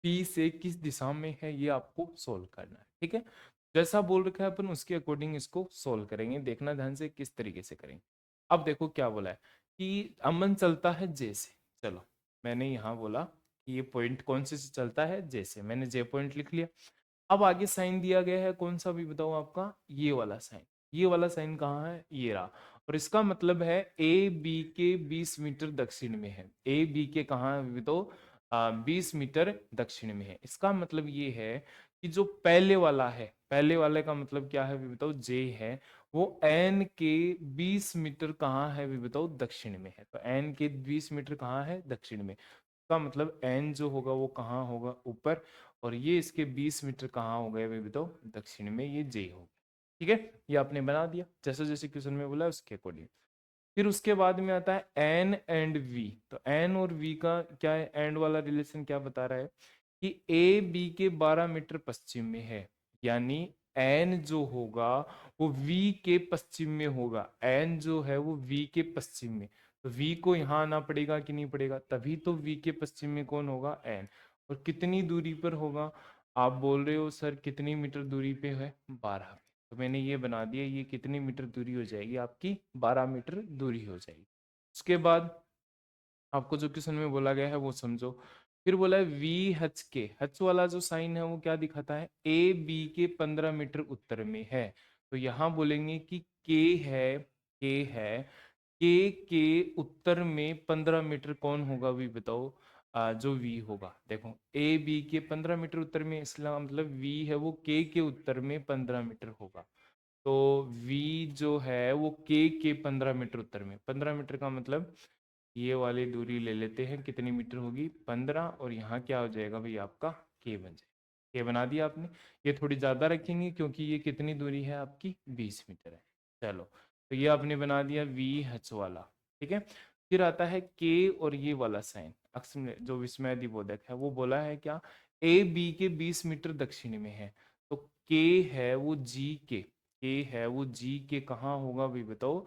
पी से किस दिशा में है ये आपको सोल्व करना है। ठीक है, जैसा बोल रखा है अपन उसके अकॉर्डिंग इसको सोल्व करेंगे, देखना ध्यान से किस तरीके से करेंगे। अब देखो क्या बोला है कि अमन चलता है जे से। चलो मैंने यहाँ बोला कि ये पॉइंट कौन से चलता है, जे से, मैंने जे पॉइंट लिख लिया। अब आगे साइन दिया गया है कौन सा भी बताओ आपका, ये वाला साइन। ये वाला साइन कहाँ है, ये रहा। और इसका मतलब है ए बी के 20 मीटर दक्षिण में है। ए बी के कहाँ है बताओ, 20 मीटर दक्षिण में है। इसका मतलब ये है कि जो पहले वाला है, पहले वाले का मतलब क्या है भी बताओ, जे है, वो एन के 20 मीटर कहाँ है भी बताओ, दक्षिण में है। तो एन के 20 मीटर कहाँ है, दक्षिण में। का मतलब एन जो होगा वो कहाँ होगा, ऊपर। और ये इसके 20 मीटर कहाँ हो गए बताओ, दक्षिण में, ये जे होगा। ठीक है, ये आपने बना दिया जैसे जैसे क्वेश्चन में बोला उसके अकॉर्डिंग। फिर उसके बाद में आता है एन एंड वी। तो एन और वी का क्या है, एंड वाला रिलेशन क्या बता रहा है कि ए बी के 12 मीटर पश्चिम में है। यानी एन जो होगा वो वी के पश्चिम में होगा। एन जो है वो वी के पश्चिम में, तो वी को यहाँ आना पड़ेगा कि नहीं पड़ेगा, तभी तो वी के पश्चिम में कौन होगा, एन। और कितनी दूरी पर होगा, आप बोल रहे हो सर कितनी मीटर दूरी पे है, 12। तो मैंने ये बना दिया, ये कितनी मीटर दूरी हो जाएगी आपकी, 12 मीटर दूरी हो जाएगी। उसके बाद आपको जो क्वेश्चन में बोला गया है वो समझो। फिर बोला है वी हच के, हच वाला जो साइन है वो क्या दिखाता है, ए बी के 15 मीटर उत्तर में है। तो यहाँ बोलेंगे कि के है, के है, के उत्तर में 15 मीटर कौन होगा भी बताओ, जो वी होगा। देखो ए बी के 15 मीटर उत्तर में, इसका मतलब वी है वो के उत्तर में 15 मीटर होगा। तो v जो है वो के 15 मीटर उत्तर में, 15 मीटर का मतलब ये वाली दूरी ले लेते हैं, कितनी मीटर होगी, 15। और यहाँ क्या हो जाएगा भाई आपका, के बन जाएगा। के बना दिया आपने। ये थोड़ी ज्यादा रखेंगे क्योंकि ये कितनी दूरी है आपकी, 20 मीटर है। चलो तो ये आपने बना दिया वी हच वाला। ठीक है, फिर आता है के और ये वाला साइन, अक्स में जो विस्मय बोधक है वो बोला है क्या, ए बी के 20 मीटर दक्षिण में है। तो के है वो जी के है वो जी के कहाँ होगा भी बताओ,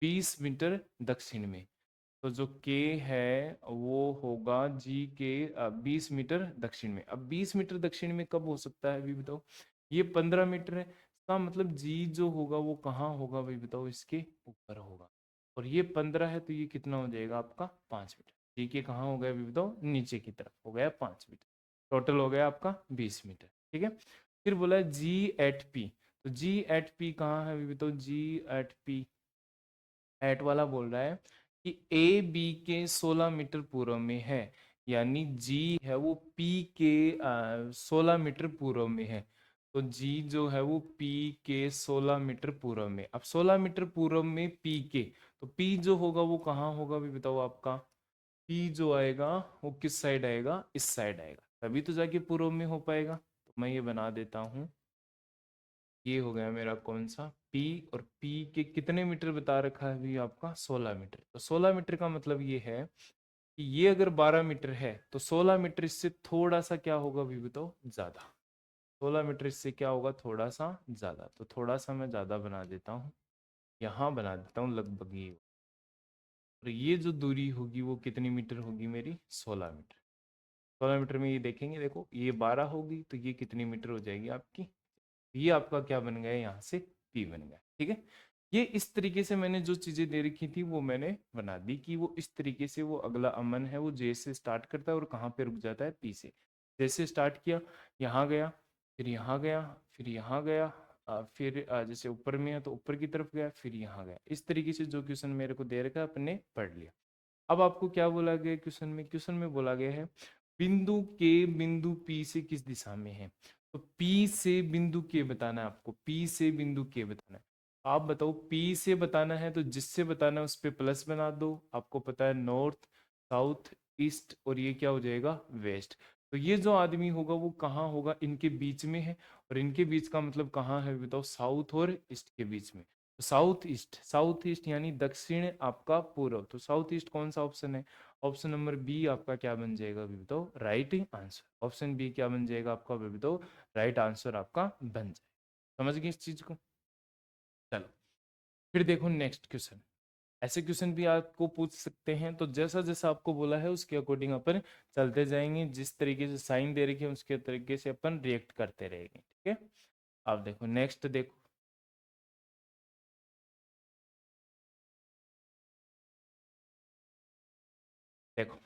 20 मीटर दक्षिण में। तो जो के है वो होगा जी के 20 मीटर दक्षिण में। अब 20 मीटर दक्षिण में कब हो सकता है भी बताओ, ये 15 मीटर है, इसका मतलब जी जो होगा वो कहाँ होगा भाई बताओ, इसके ऊपर होगा। और ये 15 है तो ये कितना हो जाएगा आपका, 5 मीटर। जी के कहाँ हो गया भी बताओ, नीचे की तरफ हो गया 5 मीटर। टोटल हो गया आपका 20 मीटर। ठीक है, फिर बोला है जी एट पी। तो जी एट पी कहाँ है अभी बताओ, जी एट पी, एट वाला बोल रहा है कि ए बी के 16 मीटर पूर्व में है। यानी जी है वो पी के 16 मीटर पूर्व में है। तो जी जो है वो पी के 16 मीटर पूर्व में। अब 16 मीटर पूर्व में पी के, तो पी जो होगा वो कहाँ होगा भी बताओ आपका, पी जो आएगा वो किस साइड आएगा, इस साइड आएगा, तभी तो जाके पूर्व में हो पाएगा। तो मैं ये बना देता हूँ, ये हो गया मेरा कौन सा, P। और P के कितने मीटर बता रखा है अभी आपका, 16 मीटर। तो 16 मीटर का मतलब ये है कि ये अगर 12 मीटर है तो 16 मीटर इससे थोड़ा सा क्या होगा अभी बताओ, ज्यादा। 16 मीटर इससे क्या होगा, थोड़ा सा ज्यादा। तो थोड़ा सा मैं ज्यादा बना देता हूँ, यहाँ बना देता हूँ लगभग ये। और ये जो दूरी होगी वो कितनी मीटर होगी मेरी, 16 मीटर। 16 मीटर में ये देखेंगे, देखो ये 12 होगी तो ये कितनी मीटर हो जाएगी आपकी, ये आपका क्या बन गया, यहाँ से पी बन गया। ठीक है, ये इस तरीके से मैंने जो चीजें दे रखी थी वो मैंने बना दी कि वो इस तरीके से, वो अगला अमन है वो जे से स्टार्ट करता है और कहाँ पे रुक जाता है, पी से। जैसे स्टार्ट किया, यहाँ गया, फिर यहाँ गया, फिर यहाँ गया, फिर जैसे ऊपर में है तो ऊपर की तरफ गया, फिर यहाँ गया। इस तरीके से जो क्वेश्चन मेरे को दे रखा है अपने पढ़ लिया। अब आपको क्या बोला गया क्वेश्चन में, क्वेश्चन में बोला गया है बिंदु के बिंदु पी से किस दिशा में है। तो पी से बिंदु के बताना है आपको, पी से बिंदु के बताना है। आप बताओ, पी से बताना है तो जिससे बताना है उस पे प्लस बना दो। आपको पता है नॉर्थ, साउथ, ईस्ट और ये क्या हो जाएगा वेस्ट। तो ये जो आदमी होगा वो कहाँ होगा, इनके बीच में है। और इनके बीच का मतलब कहाँ है बताओ, साउथ और ईस्ट के बीच में। तो साउथ ईस्ट, साउथ ईस्ट यानी दक्षिण आपका पूर्व। तो साउथ ईस्ट कौन सा ऑप्शन है, ऑप्शन नंबर बी आपका क्या बन जाएगा अभी बताओ, राइट आंसर। ऑप्शन बी क्या बन जाएगा आपका अभी बताओ, राइट आंसर आपका बन जाएगा। समझ गए इस चीज को। चलो फिर देखो नेक्स्ट क्वेश्चन। ऐसे क्वेश्चन भी आपको पूछ सकते हैं, तो जैसा जैसा आपको बोला है उसके अकॉर्डिंग अपन चलते जाएंगे। जिस तरीके से साइन दे रखे हैं उसके तरीके से अपन रिएक्ट करते रहेंगे, ठीक है। अब देखो नेक्स्ट, देखो देखो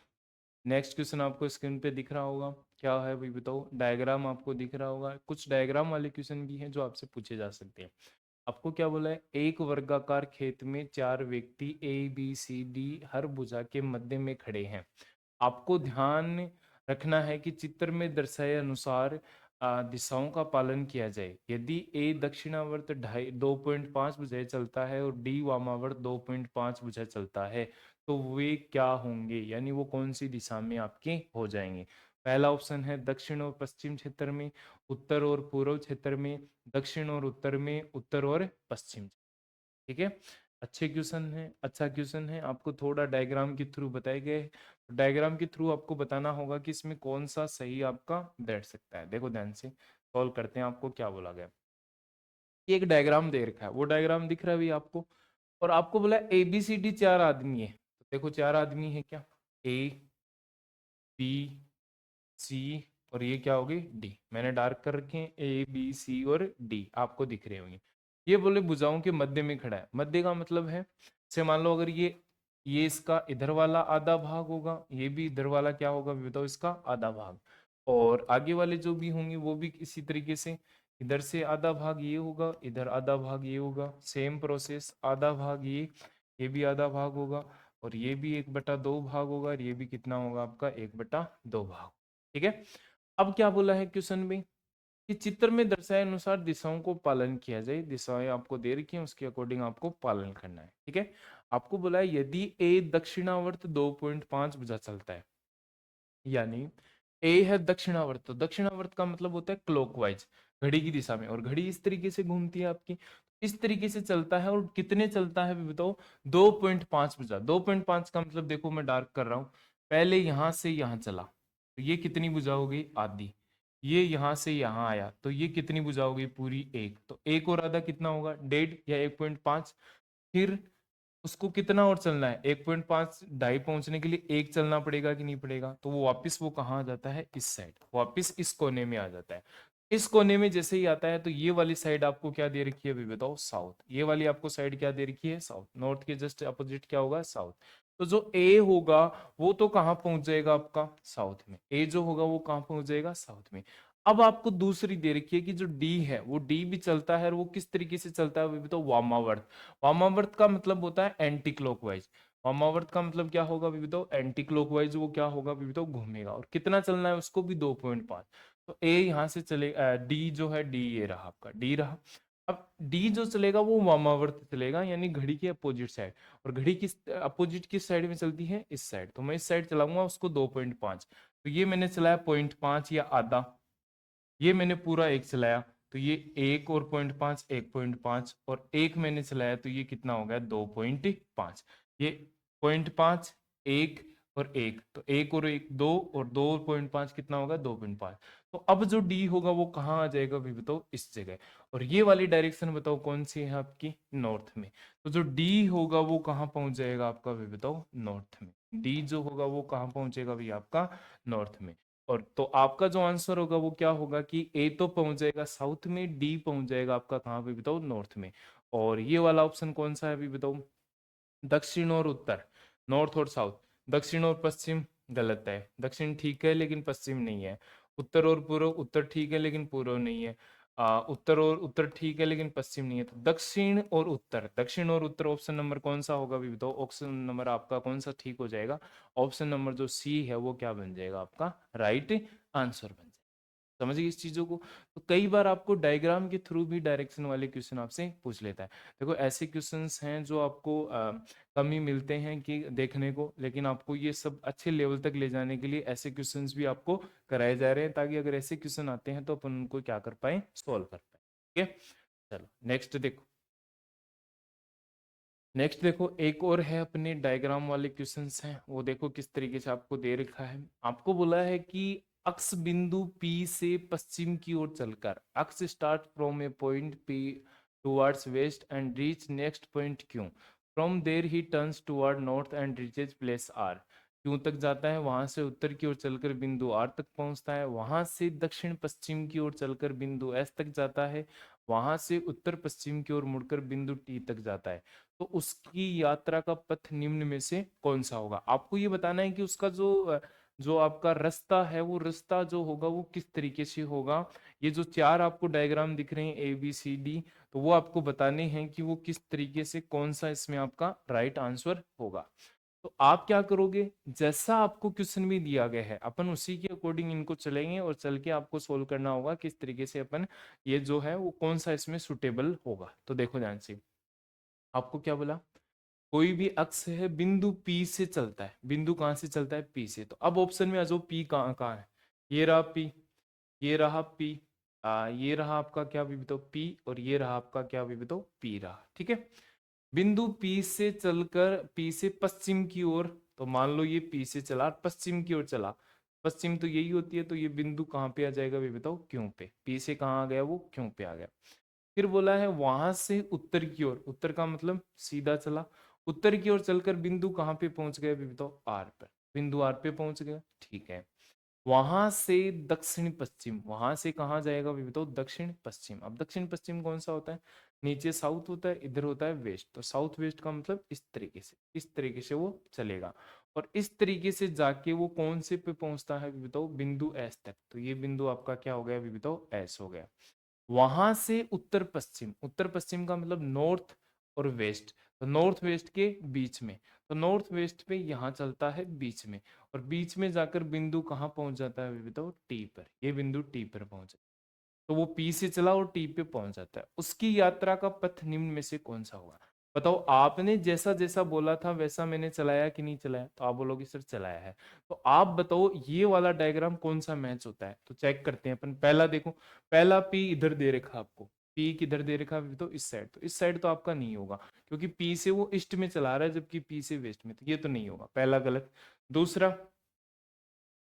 नेक्स्ट क्वेश्चन आपको स्क्रीन पे दिख रहा होगा। क्या है भाई बताओ, डायग्राम आपको दिख रहा होगा। कुछ डायग्राम वाले क्वेश्चन भी हैं जो आपसे पूछे जा सकते हैं। आपको क्या बोला है, एक वर्गाकार खेत में चार व्यक्ति ए बी सी डी हर भुजा के मध्य में खड़े हैं। आपको ध्यान रखना है कि चित्र में दर्शाए अनुसार दिशाओं का पालन किया जाए। यदि ए दक्षिणावर्त 2.5 भुजाएं चलता है और डी वामावर्त 2.5 भुजा चलता है, तो वे क्या होंगे, यानी वो कौन सी दिशा में आपके हो जाएंगे। पहला ऑप्शन है दक्षिण और पश्चिम क्षेत्र में, उत्तर और पूर्व क्षेत्र में, दक्षिण और उत्तर में, उत्तर और पश्चिम। ठीक है, अच्छे क्वेश्चन है, अच्छा क्वेश्चन है। आपको थोड़ा डायग्राम के थ्रू बताए गए, डायग्राम के थ्रू आपको बताना होगा कि इसमें कौन सा सही आपका बैठ सकता है। देखो ध्यान से सॉल्व करते हैं। आपको क्या बोला गया, ये एक डायग्राम दे रखा है, वो डायग्राम दिख रहा है भी आपको। और आपको बोला ए बी सी डी चार आदमी है, तो देखो चार आदमी है क्या, ए बी सी और ये क्या होगी डी। मैंने डार्क कर रखे हैं, ए बी सी और डी आपको दिख रहे होंगे। ये बोले भुजाओं के मध्य में खड़ा है। मध्य का मतलब है, से मान लो अगर ये इसका इधर वाला आधा भाग होगा, ये भी इधर वाला क्या होगा बताओ, इसका आधा भाग। और आगे वाले जो भी होंगे वो भी इसी तरीके से, इधर से आधा भाग ये होगा, इधर आधा भाग ये होगा, सेम प्रोसेस। आधा भाग ये भी आधा भाग होगा, और ये भी 1/2 भाग होगा, और ये भी कितना होगा आपका 1/2 भाग। ठीक है। अब क्या बोला है क्वेश्चन में कि चित्र में दर्शाए अनुसार दिशाओं को पालन किया जाए। दिशाएं आपको दे रखी हैं, उसके अकॉर्डिंग आपको पालन करना है। ठीक है। आपको बोला है यदि ए दक्षिणावर्त 2.5 भुजा चलता है, यानी ए है दक्षिणावर्त, तो दक्षिणावर्त का मतलब होता है क्लॉकवाइज, घड़ी की दिशा में। और घड़ी इस तरीके से घूमती है आपकी, इस तरीके से चलता है। और कितने चलता है भी बताओ, 2.5 भुजा। 2.5 का मतलब देखो मैं डार्क कर रहा हूं, पहले यहां से यहां चला तो ये कितनी भुजा हो गई, आधी। ये यहां से यहां आया तो ये कितनी भुजा हो गई, पूरी एक। तो एक और आधा कितना होगा, 1.5 या 1.5। फिर उसको कितना और चलना है, 1.5 ढाई पहुंचने के लिए एक चलना पड़ेगा कि नहीं पड़ेगा। तो वो वापस वो कहाँ आ जाता है, इस साइड, वापस इस कोने में आ जाता है। इस कोने में जैसे ही आता है तो ये वाली साइड आपको क्या दे रखी है अभी बताओ, साउथ। ये वाली आपको साइड क्या दे रखी है, साउथ। नॉर्थ के जस्ट अपोजिट क्या होगा, साउथ। तो जो ए होगा वो तो कहाँ पहुंच जाएगा आपका, साउथ में। ए जो होगा वो कहाँ पहुंच जाएगा, साउथ में। अब आपको दूसरी दे रखी है कि जो डी है वो डी भी चलता है, और वो किस तरीके से चलता है अभी तो, वामावर्त। वामावर्त का मतलब होता है एंटी क्लॉकवाइज। वामावर्त का मतलब क्या होगा अभी बताओ, एंटी क्लॉकवाइज। वो क्या होगा अभी बताओ, घूमेगा। और कितना चलना है उसको भी, 2.5। तो ए यहाँ से चले, डी जो है, डी ये रहा आपका, डी रहा। अब डी जो चलेगा वो वामावर्त चलेगा, यानी घड़ी के अपोजिट साइड। और घड़ी किस अपोजिट किस साइड में चलती है, इस साइड। तो मैं इस साइड चलाऊंगा उसको 2.5। तो ये मैंने चलाया 0.5 या आधा, ये मैंने पूरा एक चलाया तो ये एक और 0.5, 1.5 और एक मैंने चलाया तो ये कितना हो गया, 2.5। ये 0.5, एक और एक, तो एक और एक दो, और 2.5 कितना होगा, 2.5। तो अब जो डी होगा वो कहाँ आ जाएगा भी बताओ, इस जगह। और ये वाली डायरेक्शन बताओ कौन सी है आपकी, नॉर्थ में। तो जो डी होगा वो कहाँ पहुंच जाएगा आपका भी बताओ, नॉर्थ में। डी जो होगा वो कहाँ पहुंचेगा भी आपका, नॉर्थ में। और तो आपका जो आंसर होगा वो क्या होगा कि ए तो पहुंच जाएगा साउथ में, डी पहुंच जाएगा आपका कहाँ पे बताओ, नॉर्थ में। और ये वाला ऑप्शन कौन सा है अभी बताओ, दक्षिण और उत्तर, नॉर्थ और साउथ। दक्षिण और पश्चिम गलत है, दक्षिण ठीक है लेकिन पश्चिम नहीं है। उत्तर और पूर्व, उत्तर ठीक है लेकिन पूर्व नहीं है। उत्तर और उत्तर ठीक है लेकिन पश्चिम नहीं है। तो दक्षिण और उत्तर, दक्षिण और उत्तर ऑप्शन नंबर कौन सा होगा अभी बताओ, ऑप्शन नंबर आपका कौन सा ठीक हो जाएगा। ऑप्शन नंबर जो सी है वो क्या बन जाएगा आपका, राइट आंसर बन जाएगा। समझ गए इस चीजों को। तो कई बार आपको डायग्राम के थ्रू भी डायरेक्शन वाले क्वेश्चन आपसे पूछ लेता है। देखो ऐसे क्वेश्चंस हैं जो आपको कम ही मिलते हैं कि देखने को, लेकिन आपको ये सब अच्छे लेवल तक ले जाने के लिए ऐसे क्वेश्चंस भी आपको कराए जा रहे हैं, ताकि अगर ऐसे क्वेश्चन आते हैं तो अपन उनको क्या कर पाए, सॉल्व कर पाए। ठीक है, चलो नेक्स्ट देखो। नेक्स्ट देखो, एक और है अपने डायग्राम वाले क्वेश्चंस हैं, वो देखो किस तरीके से आपको दे रखा है। आपको बोला है कि अक्ष बिंदु P से पश्चिम की ओर चलकर, अक्ष start from a point P towards west and reach next point Q। From there he turns toward north and reaches place R। Q तक जाता है, वहां से उत्तर की ओर चलकर बिंदु R तक पहुंचता है, वहां से दक्षिण पश्चिम की ओर चलकर बिंदु S तक जाता है, वहां से उत्तर पश्चिम की ओर मुड़कर बिंदु T तक जाता है। तो उसकी यात्रा का पथ निम्न में से कौन सा होगा। आपको ये बताना है कि उसका जो आपका रास्ता है, वो रास्ता जो होगा वो किस तरीके से होगा। ये जो चार आपको डायग्राम दिख रहे हैं ABCD, तो वो आपको बताने हैं कि वो किस तरीके से, कौन सा इसमें आपका राइट आंसर होगा। तो आप क्या करोगे, जैसा आपको क्वेश्चन में दिया गया है अपन उसी के अकॉर्डिंग इनको चलेंगे, और चल के आपको सोल्व करना होगा किस तरीके से अपन ये जो है वो कौन सा इसमें सुटेबल होगा। तो देखो ध्यान से, आपको क्या बोला, कोई भी अक्ष है बिंदु P से चलता है, बिंदु कहां से चलता है, P से। तो अब ऑप्शन में आ जाओ, P कहाँ कहाँ है, ये रहा P, ये रहा P, ये रहा आपका क्या भी बताओ P, और ये रहा आपका क्या भी बताओ P रहा। ठीक है, बिंदु P से चलकर P से पश्चिम की ओर, तो मान लो ये P से चला पश्चिम की ओर चला, पश्चिम तो यही होती है, तो ये बिंदु कहाँ पे आ जाएगा भी बताओ, क्यों पे। P से कहाँ आ गया, वो क्यों पे आ गया। फिर बोला है वहां से उत्तर की ओर, उत्तर का मतलब सीधा चला, उत्तर की ओर चलकर बिंदु कहाँ पे पहुंच गए भी बताओ, R पर, बिंदु R पे पहुंच गया। ठीक है, वहां से दक्षिण पश्चिम, वहां से कहाँ जाएगा भी बताओ, दक्षिण पश्चिम। अब दक्षिण पश्चिम कौन सा होता है, नीचे साउथ होता है, इधर होता है वेस्ट, तो साउथ वेस्ट का मतलब इस तरीके से, इस तरीके से वो चलेगा, और इस तरीके से जाके वो कौन से पे पहुंचता है भी बताओ, बिंदु S तक। तो ये बिंदु आपका क्या हो गया भी बताओ, S हो गया। वहां से उत्तर पश्चिम, उत्तर पश्चिम का मतलब नॉर्थ और वेस्ट, तो नॉर्थ वेस्ट के बीच में, तो नॉर्थ वेस्ट पे यहाँ चलता है बीच में, और बीच में जाकर बिंदु कहाँ पहुंच जाता है बताओ, टी पर, ये बिंदु टी पर पहुंचे। तो वो पी से चला और टी पे पहुंच जाता है, उसकी यात्रा का पथ निम्न में से कौन सा होगा। बताओ, आपने जैसा जैसा बोला था वैसा मैंने चलाया कि नहीं चलाया, तो आप बोलोगे सर चलाया है। तो आप बताओ ये वाला डायग्राम कौन सा मैच होता है, तो चेक करते हैं अपन। पहला देखो, पहला पी इधर दे रखा आपको, पी किधर दे रखा है तो इस साइड, तो इस साइड तो आपका नहीं होगा, क्योंकि पी से वो ईस्ट में चला रहा है, जबकि पी से वेस्ट में, तो ये तो नहीं होगा, पहला गलत। दूसरा,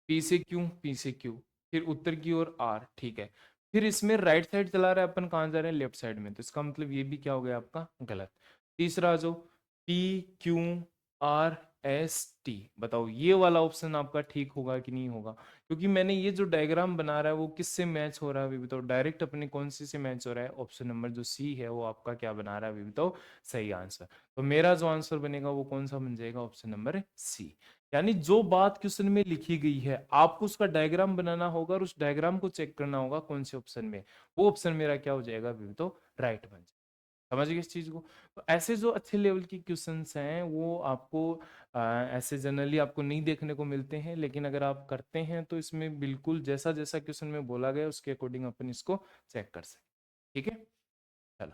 पी से क्यू, पी से क्यू, फिर उत्तर की ओर आर, ठीक है। फिर इसमें राइट साइड चला रहा है, अपन कहाँ जा रहे हैं, लेफ्ट साइड में, तो इसका मतलब ये भी क्या हो गया आपका गलत। तीसरा जो P Q R S T, बताओ ये वाला ऑप्शन आपका ठीक होगा कि नहीं होगा, क्योंकि मैंने ये जो डायग्राम बना रहा है वो किससे मैच हो रहा है अभी बताओ, डायरेक्ट अपने कौन सी से मैच हो रहा है, ऑप्शन नंबर जो सी है वो आपका क्या बना रहा है अभी बताओ, सही आंसर। तो मेरा जो आंसर बनेगा वो कौन सा बन जाएगा, ऑप्शन नंबर सी। यानी जो बात क्वेश्चन में लिखी गई है आपको उसका डायग्राम बनाना होगा, और उस डायग्राम को चेक करना होगा कौन से ऑप्शन में, वो ऑप्शन मेरा क्या हो जाएगा अभी तो राइट बन जाएगा। समझ गए इस चीज को। तो ऐसे जो अच्छे लेवल की क्वेश्चंस हैं वो आपको ऐसे जनरली आपको नहीं देखने को मिलते हैं, लेकिन अगर आप करते हैं तो इसमें बिल्कुल जैसा जैसा क्वेश्चन में बोला गया उसके अकॉर्डिंग अपन इसको चेक कर सकते। ठीक है, चलो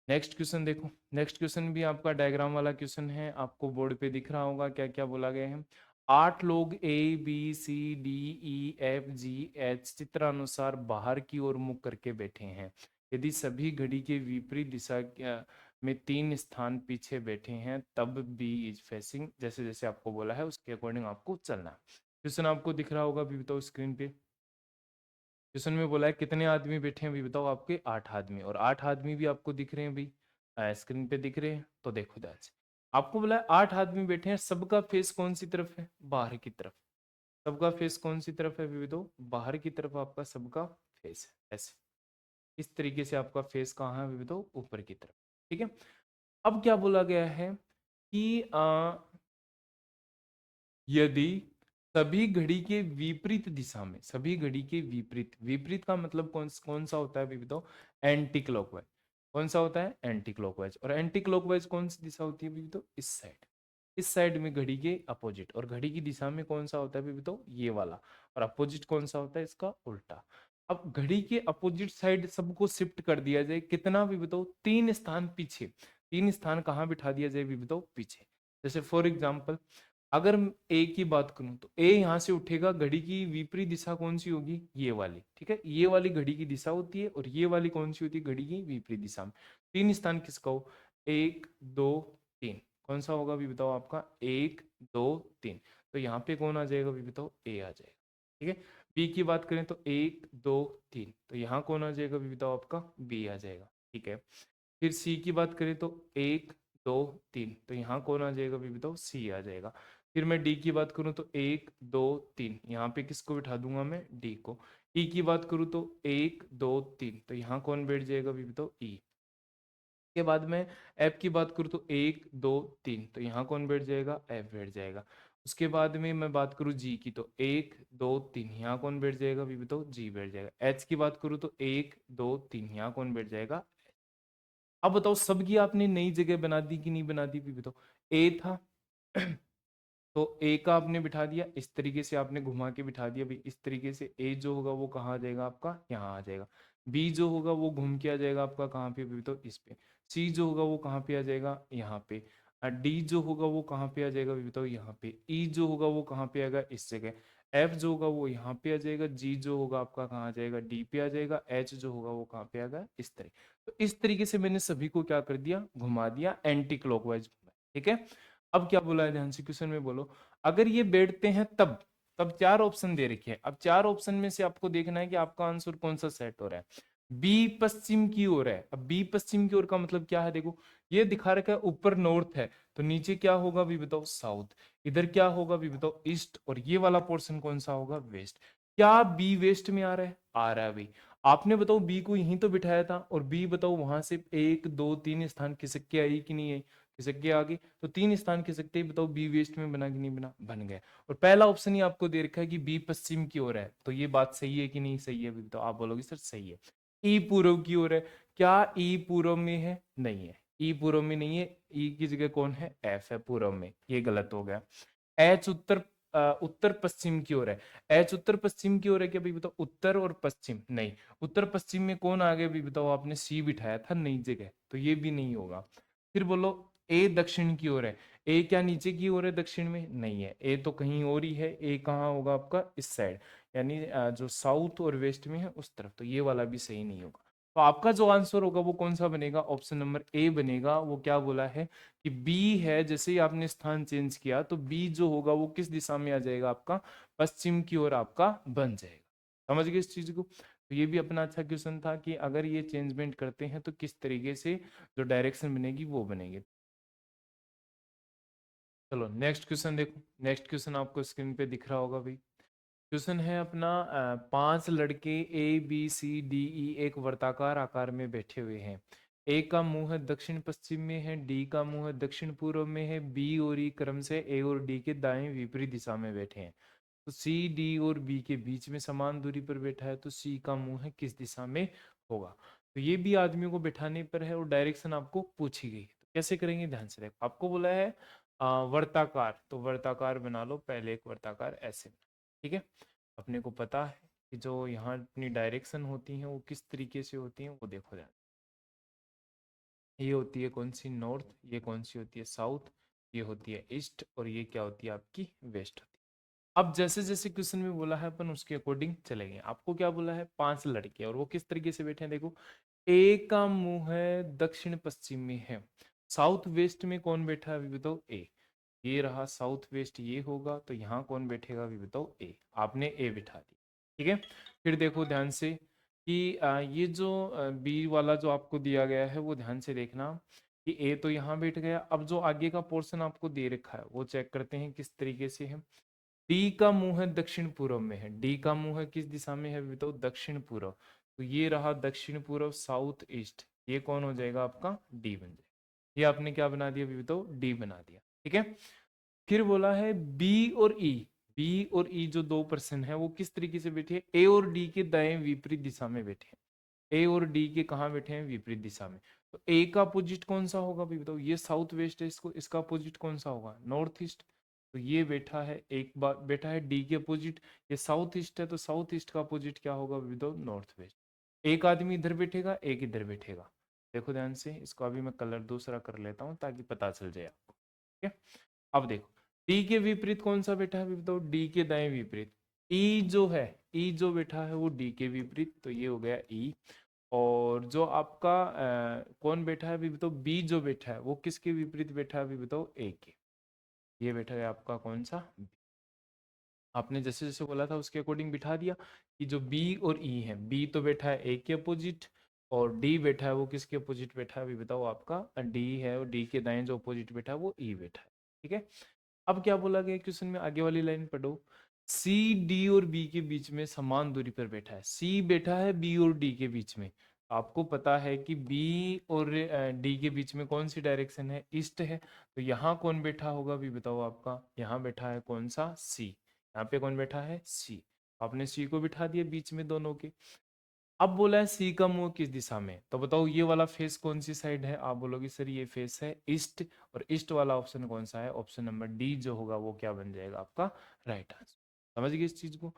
नेक्स्ट क्वेश्चन देखो। नेक्स्ट क्वेश्चन भी आपका डायग्राम वाला क्वेश्चन है, आपको बोर्ड पे दिख रहा होगा क्या क्या बोला गया है। 8 लोग ABCDEFGH चित्रानुसार बाहर की ओर मुख करके बैठे हैं। यदि सभी घड़ी के विपरीत दिशा में 3 स्थान पीछे बैठे हैं, तब बी इज फेसिंग, जैसे जैसे आपको बोला है उसके अकॉर्डिंग आपको चलना है। क्वेश्चन आपको दिख रहा होगा अभी बताओ स्क्रीन पे। क्वेश्चन में बोला है कितने आदमी बैठे हैं अभी बताओ, आपके 8 आदमी, और 8 आदमी भी आपको दिख रहे हैं भाई, स्क्रीन पे दिख रहे हैं। तो देखो ध्यान से, आपको बोला है 8 आदमी बैठे हैं, सबका फेस कौन सी तरफ है, बाहर की तरफ। सबका फेस कौन सी तरफ है अभी बताओ, बाहर की तरफ आपका सबका फेस है, ऐसे इस तरीके से आपका फेस कहाँ है अभी बताओ, ऊपर की तरफ। ठीक है, अब क्या बोला गया है कि यदि सभी घड़ी के विपरीत दिशा में, सभी घड़ी के विपरीत, विपरीत का मतलब कौन कौन सा होता है अभी बताओ, एंटी क्लॉकवाइज। कौन सा होता है, एंटी क्लॉकवाइज। और एंटी क्लॉकवाइज कौन सी दिशा होती है अभी बताओ, इस साइड। इस साइड में घड़ी के अपोजिट, और घड़ी की दिशा में कौन सा होता है भी बताओ, ये वाला, और अपोजिट कौन सा होता है इसका, उल्टा। अब घड़ी के अपोजिट साइड सबको शिफ्ट कर दिया जाए, कितना भी बताओ, 3 स्थान पीछे। 3 स्थान कहाँ बिठा दिया जाए भी बताओ, पीछे। जैसे फॉर एग्जाम्पल, अगर ए की बात करूं तो ए यहां से उठेगा, घड़ी की विपरीत दिशा कौन सी होगी, ये वाली, ठीक है। ये वाली घड़ी की दिशा होती है, और ये वाली कौन सी होती है, घड़ी की विपरीत दिशा में। 3 स्थान किसका हो, 1 2 3, कौन सा होगा भी बताओ आपका, 1 2 3। तो यहाँ पे कौन आ जाएगा भी बताओ, ए आ जाएगा, ठीक है। बी की बात करें तो 1 2 3, तो यहाँ कौन आ जाएगा भी बताओ, आपका बी आ जाएगा, ठीक है। फिर सी की बात करें तो 1 2 3, तो यहाँ कौन आ जाएगा भी बताओ, सी आ जाएगा। फिर मैं डी की बात करूँ तो 1 2 3, यहाँ पे किसको बिठा दूंगा मैं, डी को। ई की बात करूँ तो 1 2 3, तो यहाँ कौन बैठ जाएगा भी बताओ, ई। के बाद में एफ की बात करूँ तो 1 2 3, तो यहाँ कौन बैठ जाएगा, एफ बैठ जाएगा। उसके बाद में मैं बात करूँ जी की तो 1 2 3, यहाँ कौन बैठ जाएगा भी बताओ, जी बैठ जाएगा। एच की बात करूँ तो 1 2 3, यहाँ कौन बैठ जाएगा। अब बताओ सबकी आपने नई जगह बना दी कि नहीं बना दी भी बताओ। ए था तो ए का आपने बिठा दिया, इस तरीके से आपने घुमा के बिठा दिया भाई, इस तरीके से ए जो होगा वो कहाँ आ जाएगा आपका, यहाँ आ जाएगा। बी जो होगा वो घूम के आ जाएगा आपका कहाँ पे भी तो, इस पे। सी जो होगा वो कहाँ पे आ जाएगा, यहाँ पे। डी जो होगा वो कहाँ पे आ जाएगा भी बताओ, यहाँ पे। ई जो होगा वो कहाँ पे आएगा, इस जगह। एफ जो होगा वो यहाँ पे आ जाएगा, जी जो होगा आपका कहाँ आ जाएगा, डी पे आ जाएगा। एच जो होगा वो कहाँ पे आएगा, इस तरह। तो इस तरीके से मैंने सभी को क्या कर दिया, घुमा दिया, एंटी क्लॉकवाइज घुमा, ठीक है। अब क्या बोला है ध्यान से क्वेश्चन में बोलो, अगर ये बैठते हैं तब। तब 4 ऑप्शन दे रखे हैं, अब 4 ऑप्शन में से आपको देखना है कि आपका आंसर कौन सा सेट हो रहा है। बी पश्चिम की ओर है, अब बी पश्चिम की ओर का मतलब क्या है, देखो ये दिखा रखा है ऊपर नॉर्थ है, तो नीचे क्या होगा भी बताओ, साउथ। इधर क्या होगा भी बताओ, ईस्ट, और ये वाला पोर्शन कौन सा होगा, वेस्ट। क्या बी वेस्ट में आ रहा है, आ रहा है भाई। आपने बताओ बी को यहीं तो बिठाया था, और बी बताओ वहां से 1 2 3 स्थान खिसक के आई कि नहीं आई, खिसक के आ गई। तो 3 स्थान खिसकते ही बताओ बी वेस्ट में बना कि नहीं बना, बन गया। और पहला ऑप्शन ही आपको दे रखा है कि बी पश्चिम की ओर है, तो ये बात सही है कि नहीं सही है, तो आप बोलोगे सर सही है। ई पूर्व की ओर है, क्या ई पूर्व में है, नहीं है, ई पूर्व में नहीं है। ई की जगह कौन है, एफ है पूर्व में, ये गलत हो गया। एच उत्तर उत्तर पश्चिम की ओर है, एच उत्तर पश्चिम की ओर है क्या भाई बताओ, उत्तर और पश्चिम नहीं। उत्तर पश्चिम में कौन आ गया भी बताओ, आपने सी बिठाया था नई जगह, तो ये भी नहीं होगा। फिर बोलो ए दक्षिण की ओर है, ए क्या नीचे की ओर है दक्षिण में, नहीं है, ए तो कहीं और ही है। ए कहाँ होगा आपका, इस साइड, यानी जो साउथ और वेस्ट में है उस तरफ, तो ये वाला भी सही नहीं होगा। तो आपका जो आंसर होगा वो कौन सा बनेगा, ऑप्शन नंबर ए बनेगा। वो क्या बोला है कि बी है, जैसे ही आपने स्थान चेंज किया तो बी जो होगा वो किस दिशा में आ जाएगा आपका, पश्चिम की ओर आपका बन जाएगा। समझ गए इस चीज को। तो ये भी अपना अच्छा क्वेश्चन था कि अगर ये चेंजमेंट करते हैं तो किस तरीके से जो डायरेक्शन बनेगी वो बनेगी। चलो नेक्स्ट क्वेश्चन देखो, नेक्स्ट क्वेश्चन आपको स्क्रीन पे दिख रहा होगा भाई। क्वेश्चन है अपना 5 लड़के A B C D E एक वर्ताकार आकार में बैठे हुए हैं। ए का मुंह है दक्षिण पश्चिम में है, डी का मुंह है दक्षिण पूर्व में है, बी और ई क्रम से ए और डी के दाएं विपरीत दिशा में बैठे हैं। तो सी डी और बी के बीच में समान दूरी पर बैठा है, तो सी का मुंह है किस दिशा में होगा। तो ये भी आदमियों को बैठाने पर है, और डायरेक्शन आपको पूछी गई है, तो कैसे करेंगे ध्यान से देखो। आपको बोला है वर्ताकार, तो वर्ताकार बना लो, पहले एक वर्ताकार ऐसे, ठीक है। अपने को पता है कि जो यहाँ अपनी डायरेक्शन होती हैं वो किस तरीके से होती हैं, वो देखो ध्यान। ये होती है कौन सी, नॉर्थ, ये कौन सी होती है, साउथ, ये होती है ईस्ट, और ये क्या होती है आपकी, वेस्ट होती है। अब जैसे जैसे क्वेश्चन में बोला है अपन उसके अकॉर्डिंग चलेंगे। आपको क्या बोला है, 5 लड़के, और वो किस तरीके से बैठे हैं देखो। ए का मुंह है दक्षिण पश्चिम में है, साउथ वेस्ट में कौन बैठा है अभी बताओ, ए। ये रहा साउथ वेस्ट, ये होगा, तो यहाँ कौन बैठेगा अभी बताओ, ए। आपने ए बिठा दी, ठीक है। फिर देखो ध्यान से कि ये जो बी वाला जो आपको दिया गया है वो ध्यान से देखना कि ए तो यहाँ बैठ गया। अब जो आगे का पोर्शन आपको दे रखा है वो चेक करते हैं किस तरीके से है। डी का मुंह है दक्षिण पूर्व में है, डी का मुंह है किस दिशा में है बताओ, दक्षिण पूर्व। तो ये रहा दक्षिण पूर्व, साउथ ईस्ट, ये कौन हो जाएगा आपका, डी बन जाएगा। ये आपने क्या बना दिया अभी बताओ, डी बना दिया, ठीक है। फिर बोला है बी और ई, बी और ई जो 2 पर्सन है वो किस तरीके से बैठे हैं, ए और डी के दाएं विपरीत दिशा में बैठे हैं। ए और डी के कहाँ बैठे हैं, विपरीत दिशा में। तो ए का अपोजिट कौन सा होगा भाई बताओ, ये साउथ वेस्ट है, इसको इसका अपोजिट कौन सा होगा, नॉर्थ ईस्ट। तो ये बैठा है, एक बार बैठा है डी के अपोजिट, ये साउथ ईस्ट है, तो साउथ ईस्ट का अपोजिट क्या होगा विदाउट नॉर्थ वेस्ट। एक आदमी इधर बैठेगा, एक इधर बैठेगा। देखो ध्यान से, इसको अभी मैं कलर दूसरा कर लेता हूँ ताकि पता चल जाए आपको। ठीक है, अब देखो डी के विपरीत कौन सा बैठा है बताओ, डी के दाएं विपरीत ई जो है, ई जो बैठा है वो डी के विपरीत, तो ये हो गया ई। और जो आपका कौन बैठा है अभी बताओ, बी जो बैठा है वो किसके विपरीत बैठा है अभी बताओ, ए के। ये बैठा है आपका कौन सा, B। आपने जैसे जैसे बोला था उसके अकॉर्डिंग बिठा दिया कि जो बी और ई है, बी तो बैठा है ए के अपोजिट, और डी बैठा है वो किसके अपोजिट बैठा है अभी बताओ, आपका डी है, और डी के दाएं जो अपोजिट बैठा है वो ई बैठा है। ठीक है, अब क्या बोला गया क्वेश्चन में, आगे वाली लाइन पढ़ो। सी डी और बी के बीच में समान दूरी पर बैठा है, सी बैठा है बी और डी के बीच में। आपको पता है कि बी और डी के बीच में कौन सी डायरेक्शन है, ईस्ट है। तो यहाँ कौन बैठा होगा अभी बताओ, आपका यहाँ बैठा है कौन सा, सी। यहाँ पे कौन बैठा है, सी। आपने सी को बिठा दिया बीच में दोनों के। अब बोला है सी का मुंह किस दिशा में, तो बताओ ये वाला फेस कौन सी साइड है, आप बोलोगे सर ये फेस है ईस्ट, और ईस्ट वाला ऑप्शन कौन सा है, ऑप्शन नंबर डी जो होगा वो क्या बन जाएगा आपका राइट आंसर। समझ गए इस चीज को।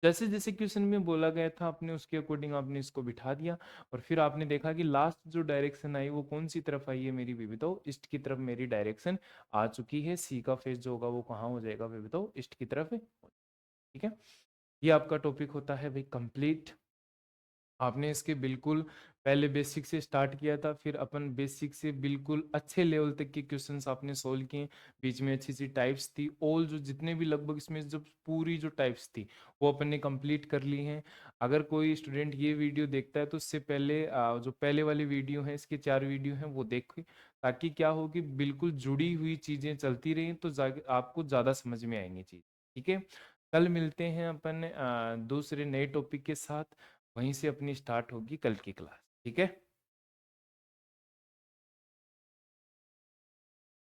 जैसे जैसे क्वेश्चन में बोला गया था आपने उसके अकॉर्डिंग आपने इसको बिठा दिया, और फिर आपने देखा कि लास्ट जो डायरेक्शन आई वो कौन सी तरफ आई है मेरी, भी बताओ ईस्ट की तरफ मेरी डायरेक्शन आ चुकी है, सी का फेस जो होगा वो कहाँ हो जाएगा, भी बताओ ईस्ट की तरफ। ठीक है, ये आपका टॉपिक होता है भाई कंप्लीट। आपने इसके बिल्कुल पहले बेसिक से स्टार्ट किया था, फिर अपन बेसिक से बिल्कुल अच्छे लेवल तक के क्वेश्चंस आपने सोल्व किए। बीच में अच्छी सी टाइप्स थी, ऑल जो जितने भी लगभग इसमें जो पूरी जो टाइप्स थी वो अपन ने कंप्लीट कर ली हैं। अगर कोई स्टूडेंट ये वीडियो देखता है तो उससे पहले जो पहले वाली वीडियो है, इसके 4 वीडियो हैं वो देखें, ताकि क्या हो कि बिल्कुल जुड़ी हुई चीज़ें चलती रहें तो आपको ज़्यादा समझ में आएंगी चीज़। ठीक है, कल मिलते हैं अपन दूसरे नए टॉपिक के साथ, वहीं से अपनी स्टार्ट होगी कल की क्लास। ठीक है।